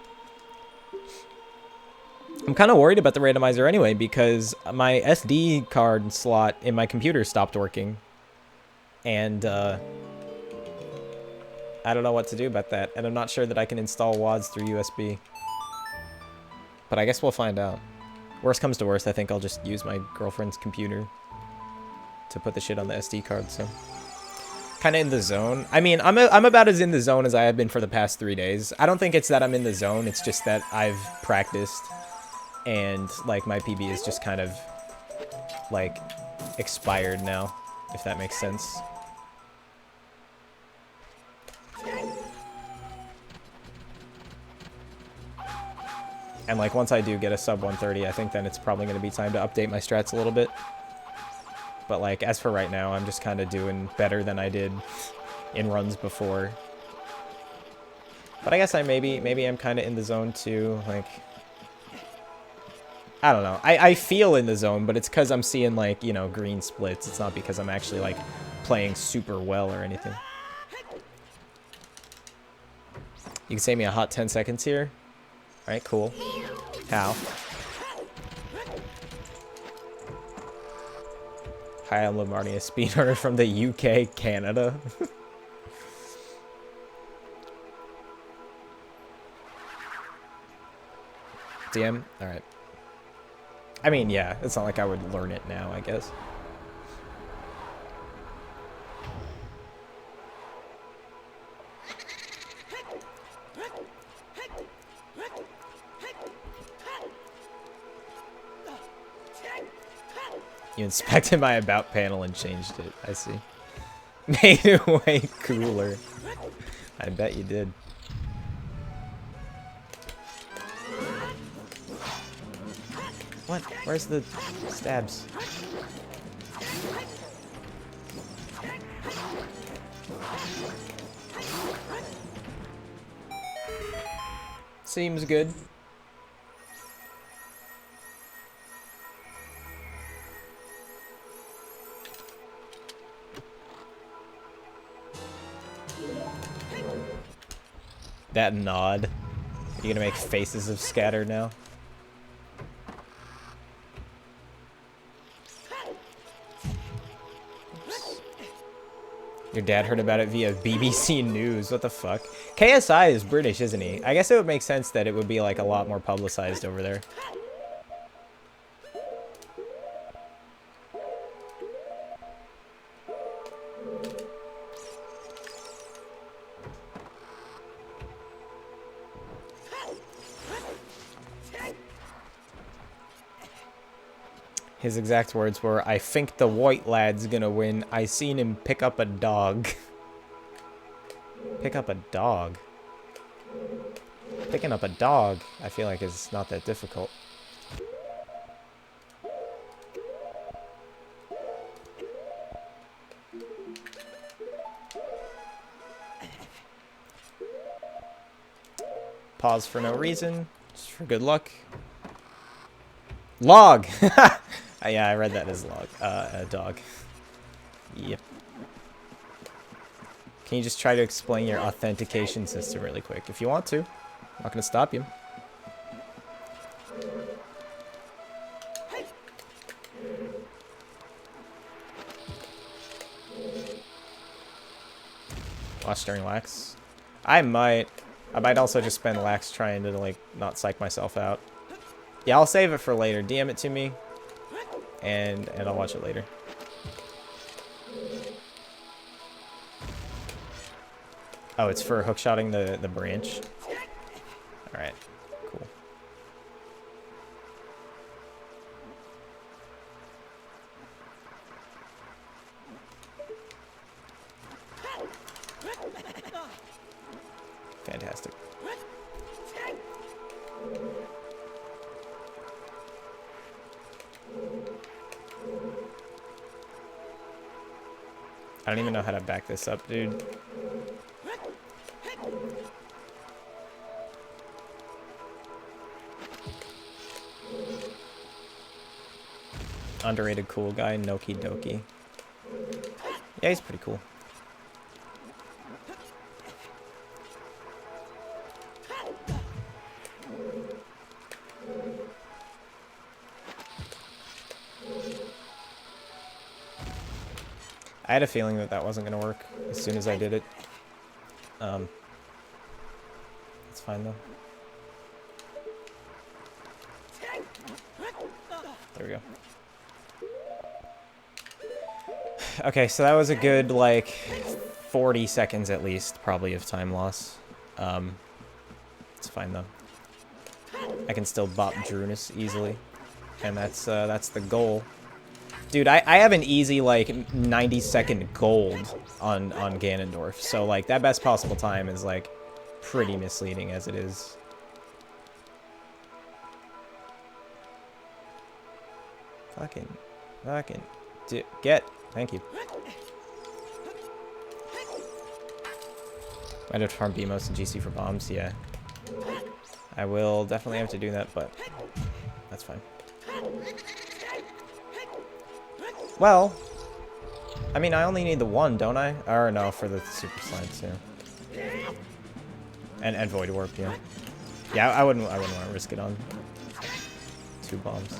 I'm kind of worried about the randomizer anyway because my SD card slot in my computer stopped working. And I don't know what to do about that. And I'm not sure that I can install WADs through USB. But I guess we'll find out. Worst comes to worst, I think I'll just use my girlfriend's computer to put the shit on the SD card, so... Kind of in the zone. I mean, I'm about as in the zone as I have been for the past 3 days. I don't think it's that I'm in the zone, it's just that I've practiced. And, like, my PB is just kind of, like, expired now, if that makes sense. And, like, once I do get a sub 130, I think then it's probably going to be time to update my strats a little bit. But, like, as for right now, I'm just kind of doing better than I did in runs before. But I guess maybe I'm kind of in the zone, too. Like, I don't know. I feel in the zone, but it's because I'm seeing, like, you know, green splits. It's not because I'm actually, like, playing super well or anything. You can save me a hot 10 seconds here. Alright, cool. How? Hi, I'm Lombardi, a speedrunner from the UK, Canada. DM? Alright. I mean, yeah, it's not like I would learn it now, I guess. You inspected my about panel and changed it. I see. Made it way cooler. I bet you did. What? Where's the stabs? Seems good. That nod. Are you gonna make faces of Scatter now? Oops. Your dad heard about it via BBC News. What the fuck? KSI is British, isn't he? I guess it would make sense that it would be like a lot more publicized over there. His exact words were, "I think the white lad's gonna win. I seen him pick up a dog." Pick up a dog? Picking up a dog, I feel like, is not that difficult. Pause for no reason, just for good luck. Log! Yeah, I read that as log. A dog. Yep. Can you just try to explain your authentication system really quick? If you want to. I'm not going to stop you. Watch during lax. I might also just spend lax trying to, like, not psych myself out. Yeah, I'll save it for later. DM it to me, and I'll watch it later. Oh, it's for hookshotting the branch. All right, cool. Fantastic. I don't even know how to back this up, dude. Underrated cool guy, Noki Doki. Yeah, he's pretty cool. I had a feeling that that wasn't going to work as soon as I did it. It's fine though. There we go. Okay, so that was a good, like, 40 seconds at least, probably, of time loss. It's fine though. I can still bop Drunus easily, and that's the goal. Dude, I have an easy, like, 90-second gold on Ganondorf, so, like, that best possible time is, like, pretty misleading as it is. Fucking, get, thank you. Might have to farm BMOS and GC for bombs, yeah. I will definitely have to do that, but that's fine. Well, I mean, I only need the one, don't I? Or no, for the super slide too. And void warp, yeah. Yeah, I wouldn't want to risk it on 2 bombs.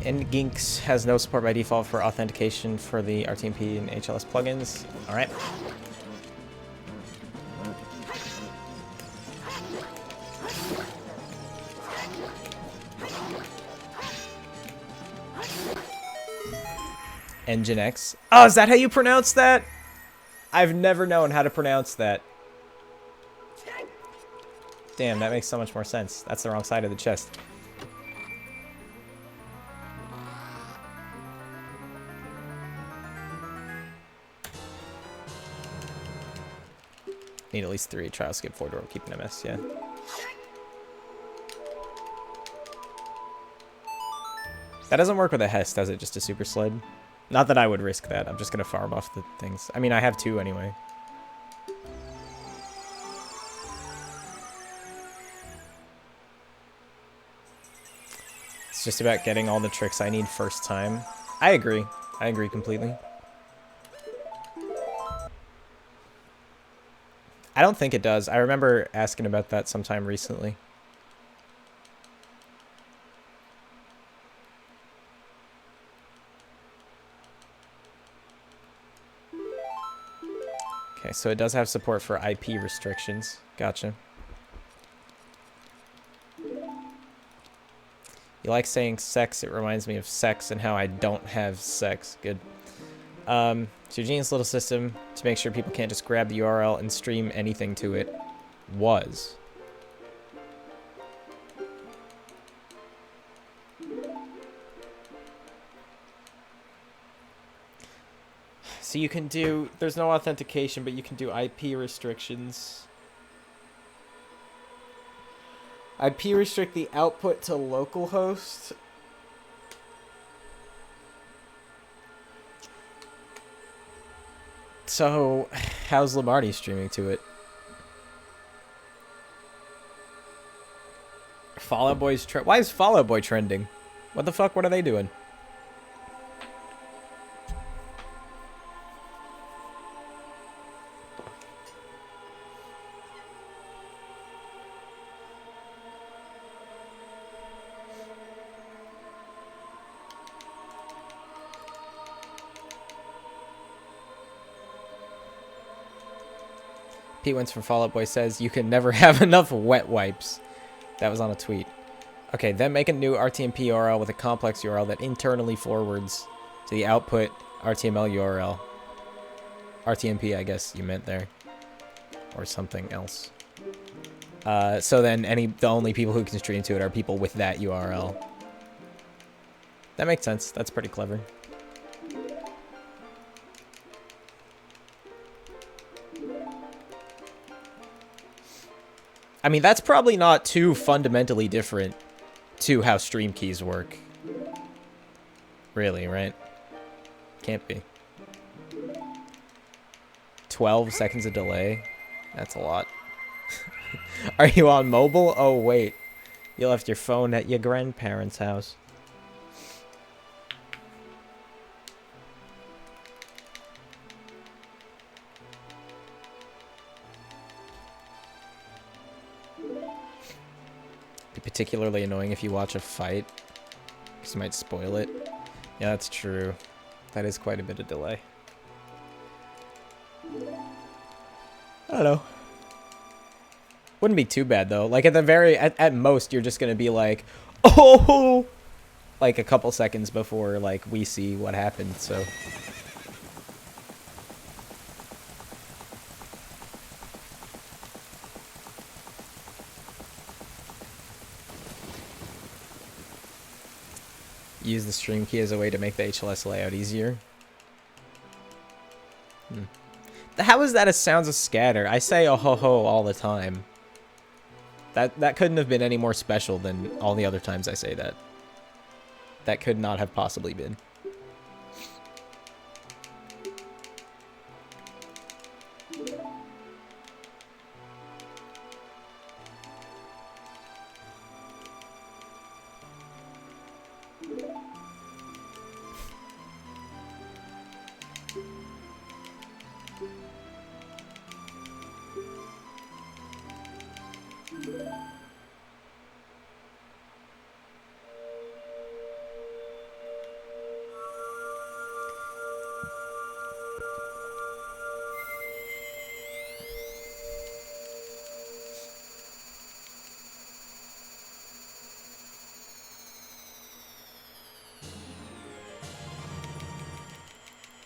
And Ginks has no support by default for authentication for the RTMP and HLS plugins. All right. Nginx. Oh, is that how you pronounce that? I've never known how to pronounce that. Damn, that makes so much more sense. That's the wrong side of the chest. Need at least 3 trial skip forward or keep an MS, yeah. That doesn't work with a Hess, does it? Just a super sled? Not that I would risk that. I'm just gonna farm off the things. I mean, I have 2 anyway. just about getting all the tricks I need first time. I agree. I agree completely. I don't think it does. I remember asking about that sometime recently. Okay, so it does have support for IP restrictions. Gotcha. You like saying sex? It reminds me of sex and how I don't have sex. Good. So your genius little system to make sure people can't just grab the URL and stream anything to it was. So you can do, there's no authentication, but you can do IP restrictions. IP restrict the output to localhost. So, how's Lombardi streaming to it? Fall Out Boy's why is Fall Out Boy trending? What the fuck? What are they doing? Pete Wentz from Fall Out Boy says, you can never have enough wet wipes. That was on a tweet. Okay, then make a new RTMP URL with a complex URL that internally forwards to the output RTML URL. RTMP, I guess you meant there. Or something else. So then the only people who can stream to it are people with that URL. That makes sense. That's pretty clever. I mean, that's probably not too fundamentally different to how stream keys work. Really, right? Can't be. 12 seconds of delay? That's a lot. Are you on mobile? Oh, wait. You left your phone at your grandparents' house. Be particularly annoying if you watch a fight, because you might spoil it. Yeah, that's true. That is quite a bit of delay. I don't know. Wouldn't be too bad though. Like at most you're just gonna be like, oh, like a couple seconds before like we see what happened. So. Use the stream key as a way to make the HLS layout easier. How is that a sounds of scatter? I say oh ho ho all the time. That couldn't have been any more special than all the other times I say that. That could not have possibly been.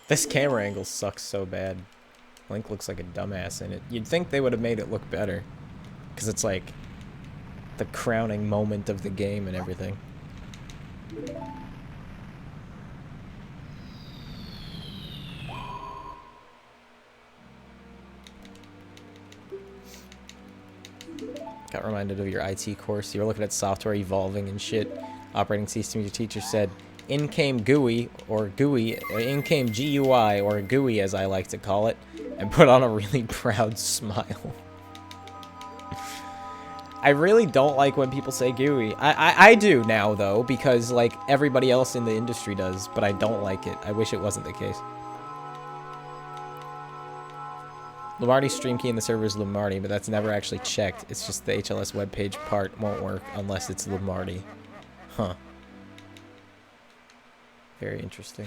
This camera angle sucks so bad. Link looks like a dumbass in it. You'd think they would have made it look better. Because it's like the crowning moment of the game and everything. Got reminded of your IT course. You were looking at software evolving and shit. Operating system, your teacher said, in came GUI, or GUI, in came GUI, or GUI as I like to call it, and put on a really proud smile. I really don't like when people say gooey. I do now, though, because, like, everybody else in the industry does, but I don't like it. I wish it wasn't the case. Lumardi's stream key in the server is Lumardi, but that's never actually checked. It's just the HLS webpage part won't work unless it's Lumardi. Huh. Very interesting.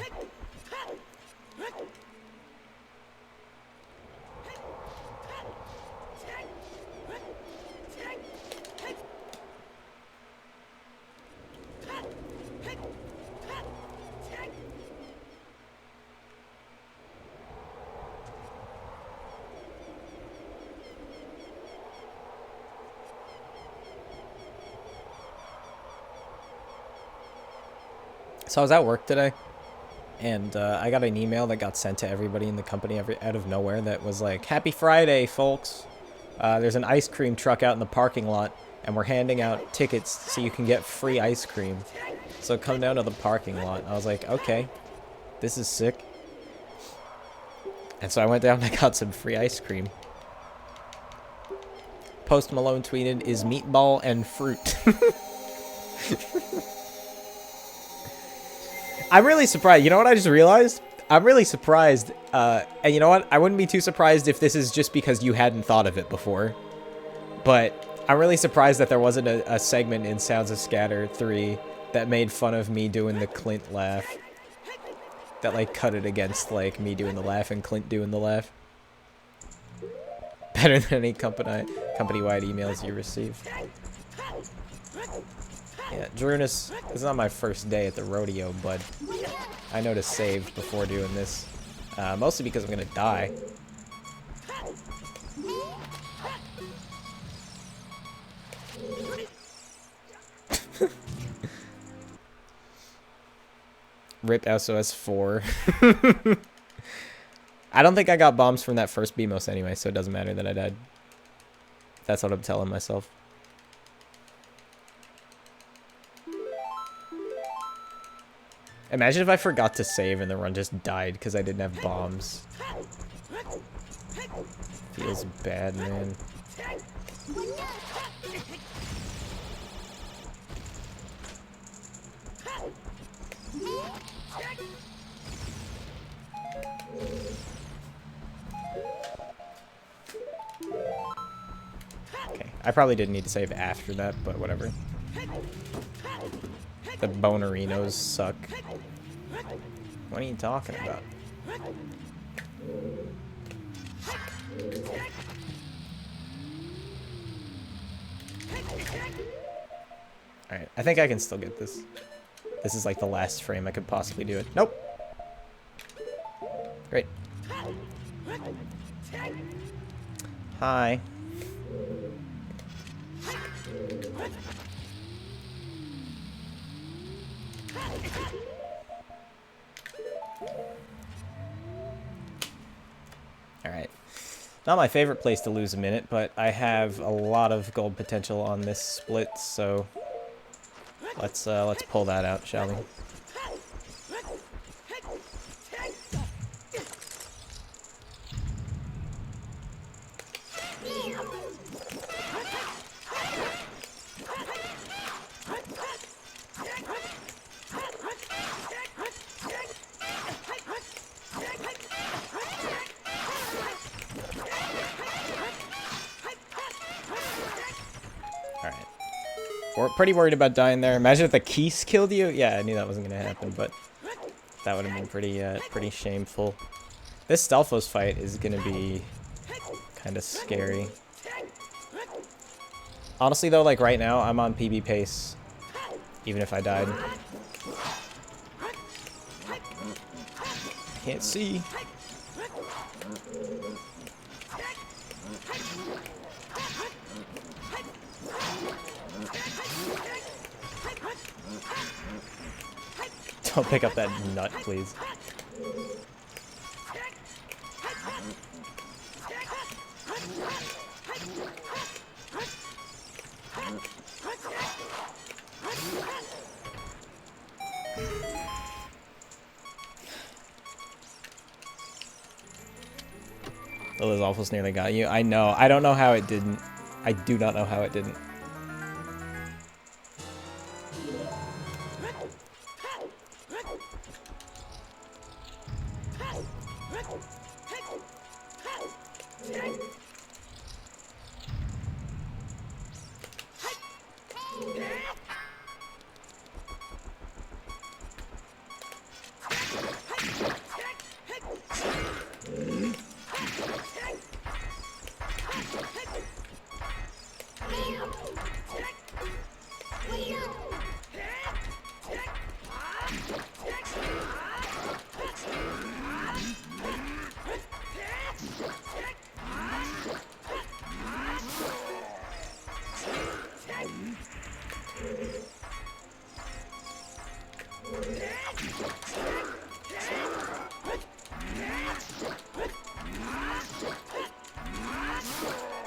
So I was at work today, and I got an email that got sent to everybody in the company out of nowhere that was like, "Happy Friday, folks. There's an ice cream truck out in the parking lot, and we're handing out tickets so you can get free ice cream. So come down to the parking lot." I was like, okay, this is sick. And so I went down and I got some free ice cream. Post Malone tweeted, "Is meatball and fruit." I'm really surprised. You know what I just realized? I'm really surprised. And you know what? I wouldn't be too surprised if this is just because you hadn't thought of it before. But I'm really surprised that there wasn't a segment in Sounds of Scatter 3 that made fun of me doing the Clint laugh. That, like, cut it against, like, me doing the laugh and Clint doing the laugh. Better than any company-wide emails you receive. Yeah, Drunus, this is not my first day at the rodeo, bud. I know to save before doing this. Mostly because I'm gonna die. Rip SOS 4. I don't think I got bombs from that first BMOS anyway, so it doesn't matter that I died. That's what I'm telling myself. Imagine if I forgot to save and the run just died because I didn't have bombs. Feels bad, man. Okay, I probably didn't need to save after that, but whatever. The bonerinos suck. What are you talking about? Alright, I think I can still get this. This is like the last frame I could possibly do it. Nope. Great. Hi. Alright. Not my favorite place to lose a minute, but I have a lot of gold potential on this split, so let's pull that out, shall we? We're pretty worried about dying there. Imagine if the Keese killed you. Yeah, I knew that wasn't gonna happen, but that would have been pretty shameful. This Stelphos fight is gonna be kind of scary. Honestly, though, like right now, I'm on PB pace, even if I died. Can't see. Don't pick up that nut, please. Liz almost nearly got you. I know. I don't know how it didn't. I do not know how it didn't.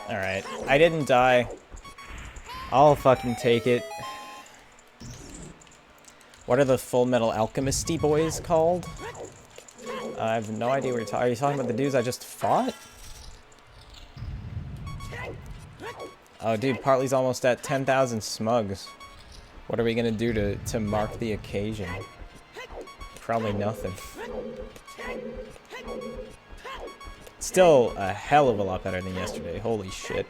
Alright, I didn't die. I'll fucking take it. What are the Full Metal Alchemisty boys called? I have no idea what you're talking. Are you talking about the dudes I just fought? Oh, dude, Partly's almost at 10,000 smugs. What are we gonna do to mark the occasion? Probably nothing. Still a hell of a lot better than yesterday. Holy shit.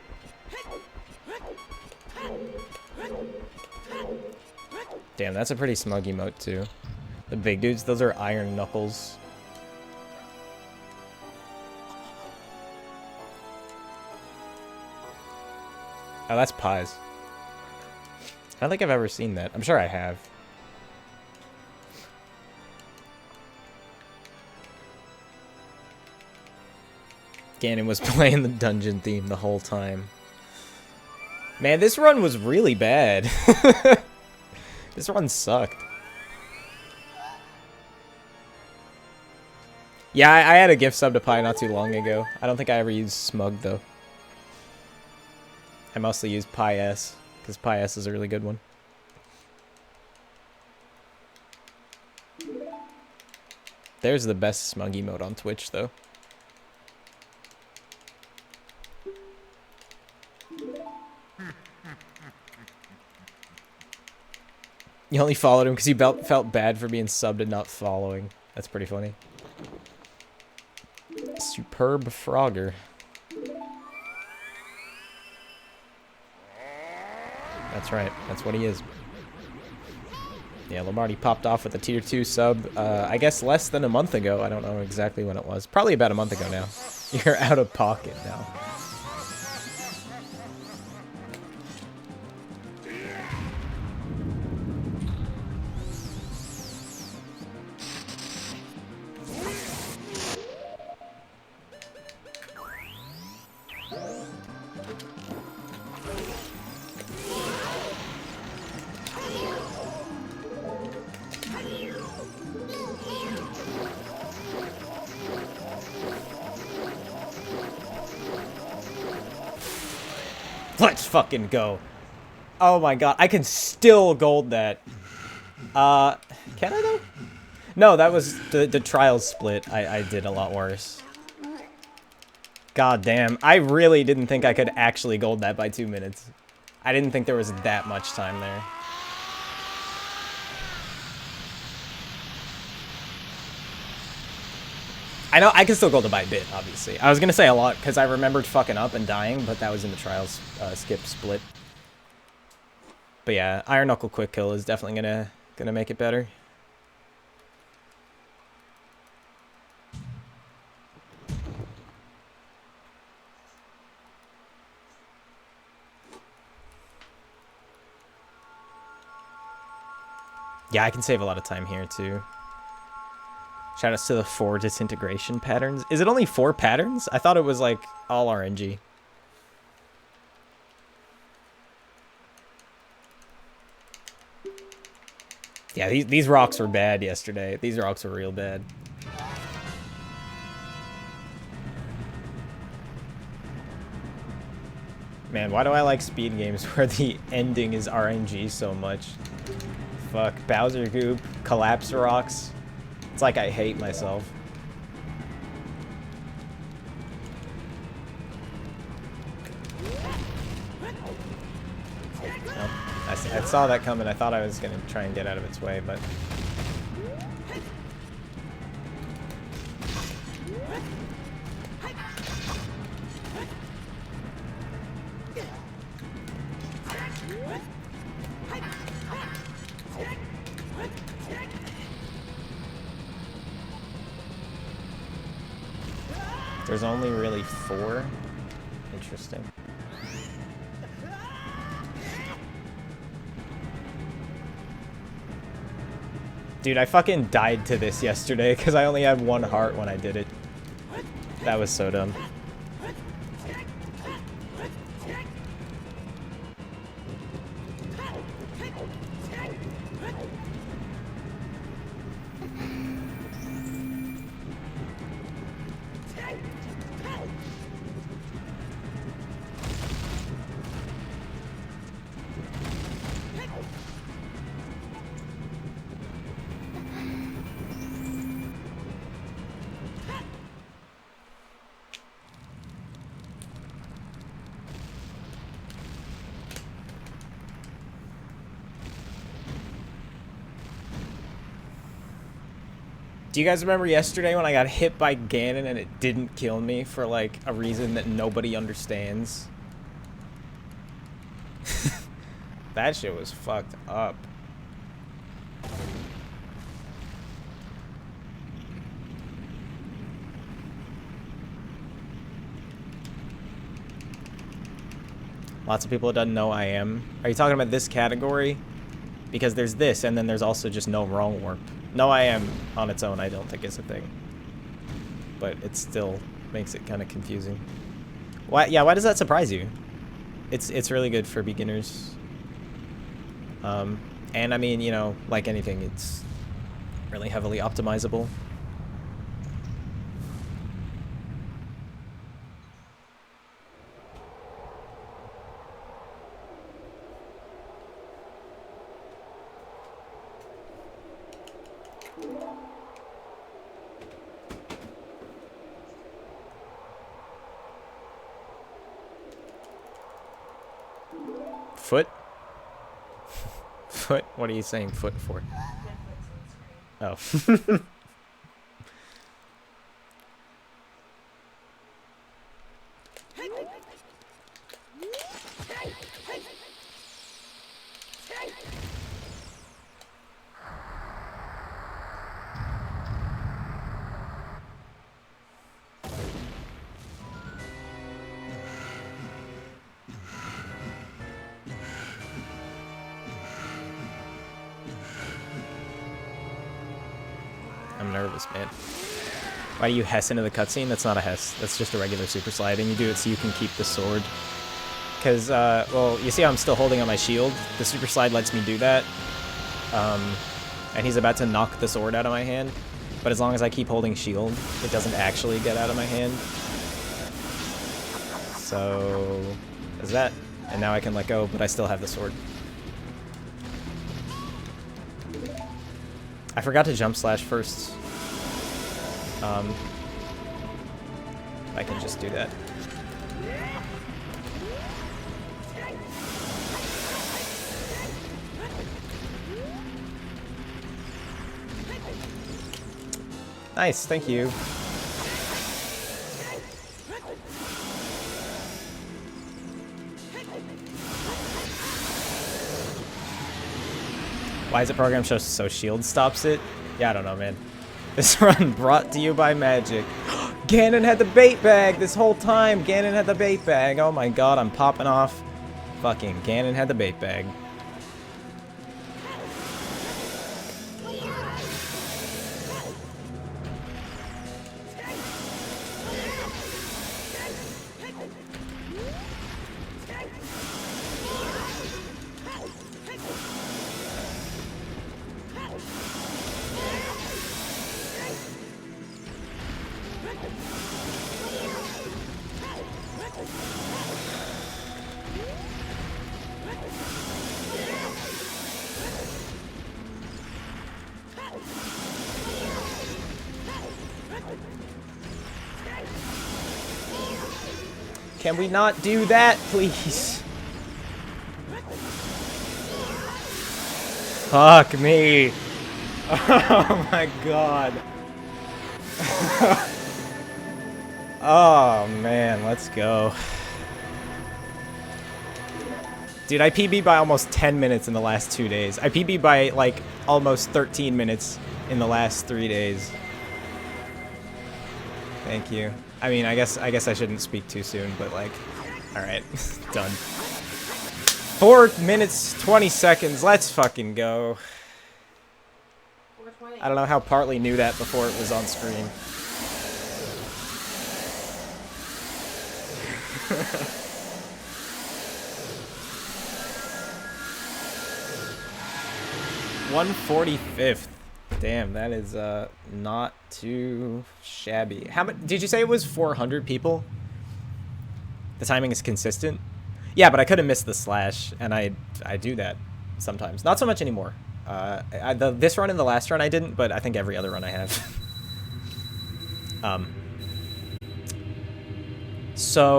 Damn, that's a pretty smug emote, too. The big dudes, those are iron knuckles. Oh, that's pies. I don't think I've ever seen that. I'm sure I have. Ganon was playing the dungeon theme the whole time. Man, this run was really bad. This run sucked. Yeah, I had a gift sub to Pie not too long ago. I don't think I ever used Smug, though. I mostly used Pie S, because Pie S is a really good one. There's the best Smug emote on Twitch, though. You only followed him because he felt bad for being subbed and not following. That's pretty funny. Superb Frogger. That's right. That's what he is. Yeah, Lombardi popped off with a tier 2 sub, I guess less than a month ago. I don't know exactly when it was. Probably about a month ago now. You're out of pocket now. Let's fucking go. Oh my god, I can still gold that. Can I though? No, that was the trials split. I did a lot worse. God damn, I really didn't think I could actually gold that by 2 minutes. I didn't think there was that much time there. I know I can still gold it by a bit, obviously. I was gonna say a lot because I remembered fucking up and dying, but that was in the trials skip split. But yeah, Iron Knuckle quick kill is definitely gonna make it better. Yeah, I can save a lot of time here too. Shoutouts to the 4 disintegration patterns. Is it only 4 patterns? I thought it was like all RNG. Yeah, these rocks were bad yesterday. These rocks were real bad. Man, why do I like speed games where the ending is RNG so much? Fuck, Bowser Goop, Collapse Rocks. It's like I hate myself. Well, I saw that coming. I thought I was going to try and get out of its way, but... There's only really 4. Interesting. Dude, I fucking died to this yesterday because I only had 1 heart when I did it. That was so dumb. Do you guys remember yesterday when I got hit by Ganon and it didn't kill me for like a reason that nobody understands? That shit was fucked up. Lots of people that don't know I am. Are you talking about this category? Because there's this, and then there's also just no wrong warp. No I am on its own, I don't think is a thing. But it still makes it kind of confusing. Why? Yeah, why does that surprise you? It's really good for beginners. And I mean, you know, like anything, it's really heavily optimizable. Foot? Foot? What are you saying foot for? Oh. I'm nervous, man. Why do you Hess into the cutscene? That's not a Hess. That's just a regular super slide, and you do it so you can keep the sword. Because, well, you see how I'm still holding on my shield? The super slide lets me do that. And he's about to knock the sword out of my hand. But as long as I keep holding shield, it doesn't actually get out of my hand. So, there's that. And now I can let go, but I still have the sword. I forgot to jump slash first. I can just do that. Nice, thank you. Why is it programmed so shield stops it? Yeah, I don't know, man. This run brought to you by Magic. Ganon had the bait bag this whole time. Ganon had the bait bag. Oh my god, I'm popping off. Fucking Ganon had the bait bag. Can we not do that, please? Fuck me. Oh my god. Oh man, let's go. Dude, I PB'd by almost 10 minutes in the last 2 days. I PB'd by like almost 13 minutes in the last 3 days. Thank you. I mean, I guess I shouldn't speak too soon, but like, all right, done. 4 minutes, 20 seconds. Let's fucking go. I don't know how Partly knew that before it was on screen. $145th. Damn, that is not too shabby. How much did you say it was? 400 people? The timing is consistent? Yeah, but I could have missed the slash, and I do that sometimes. Not so much anymore. This run and the last run I didn't, but I think every other run I have. So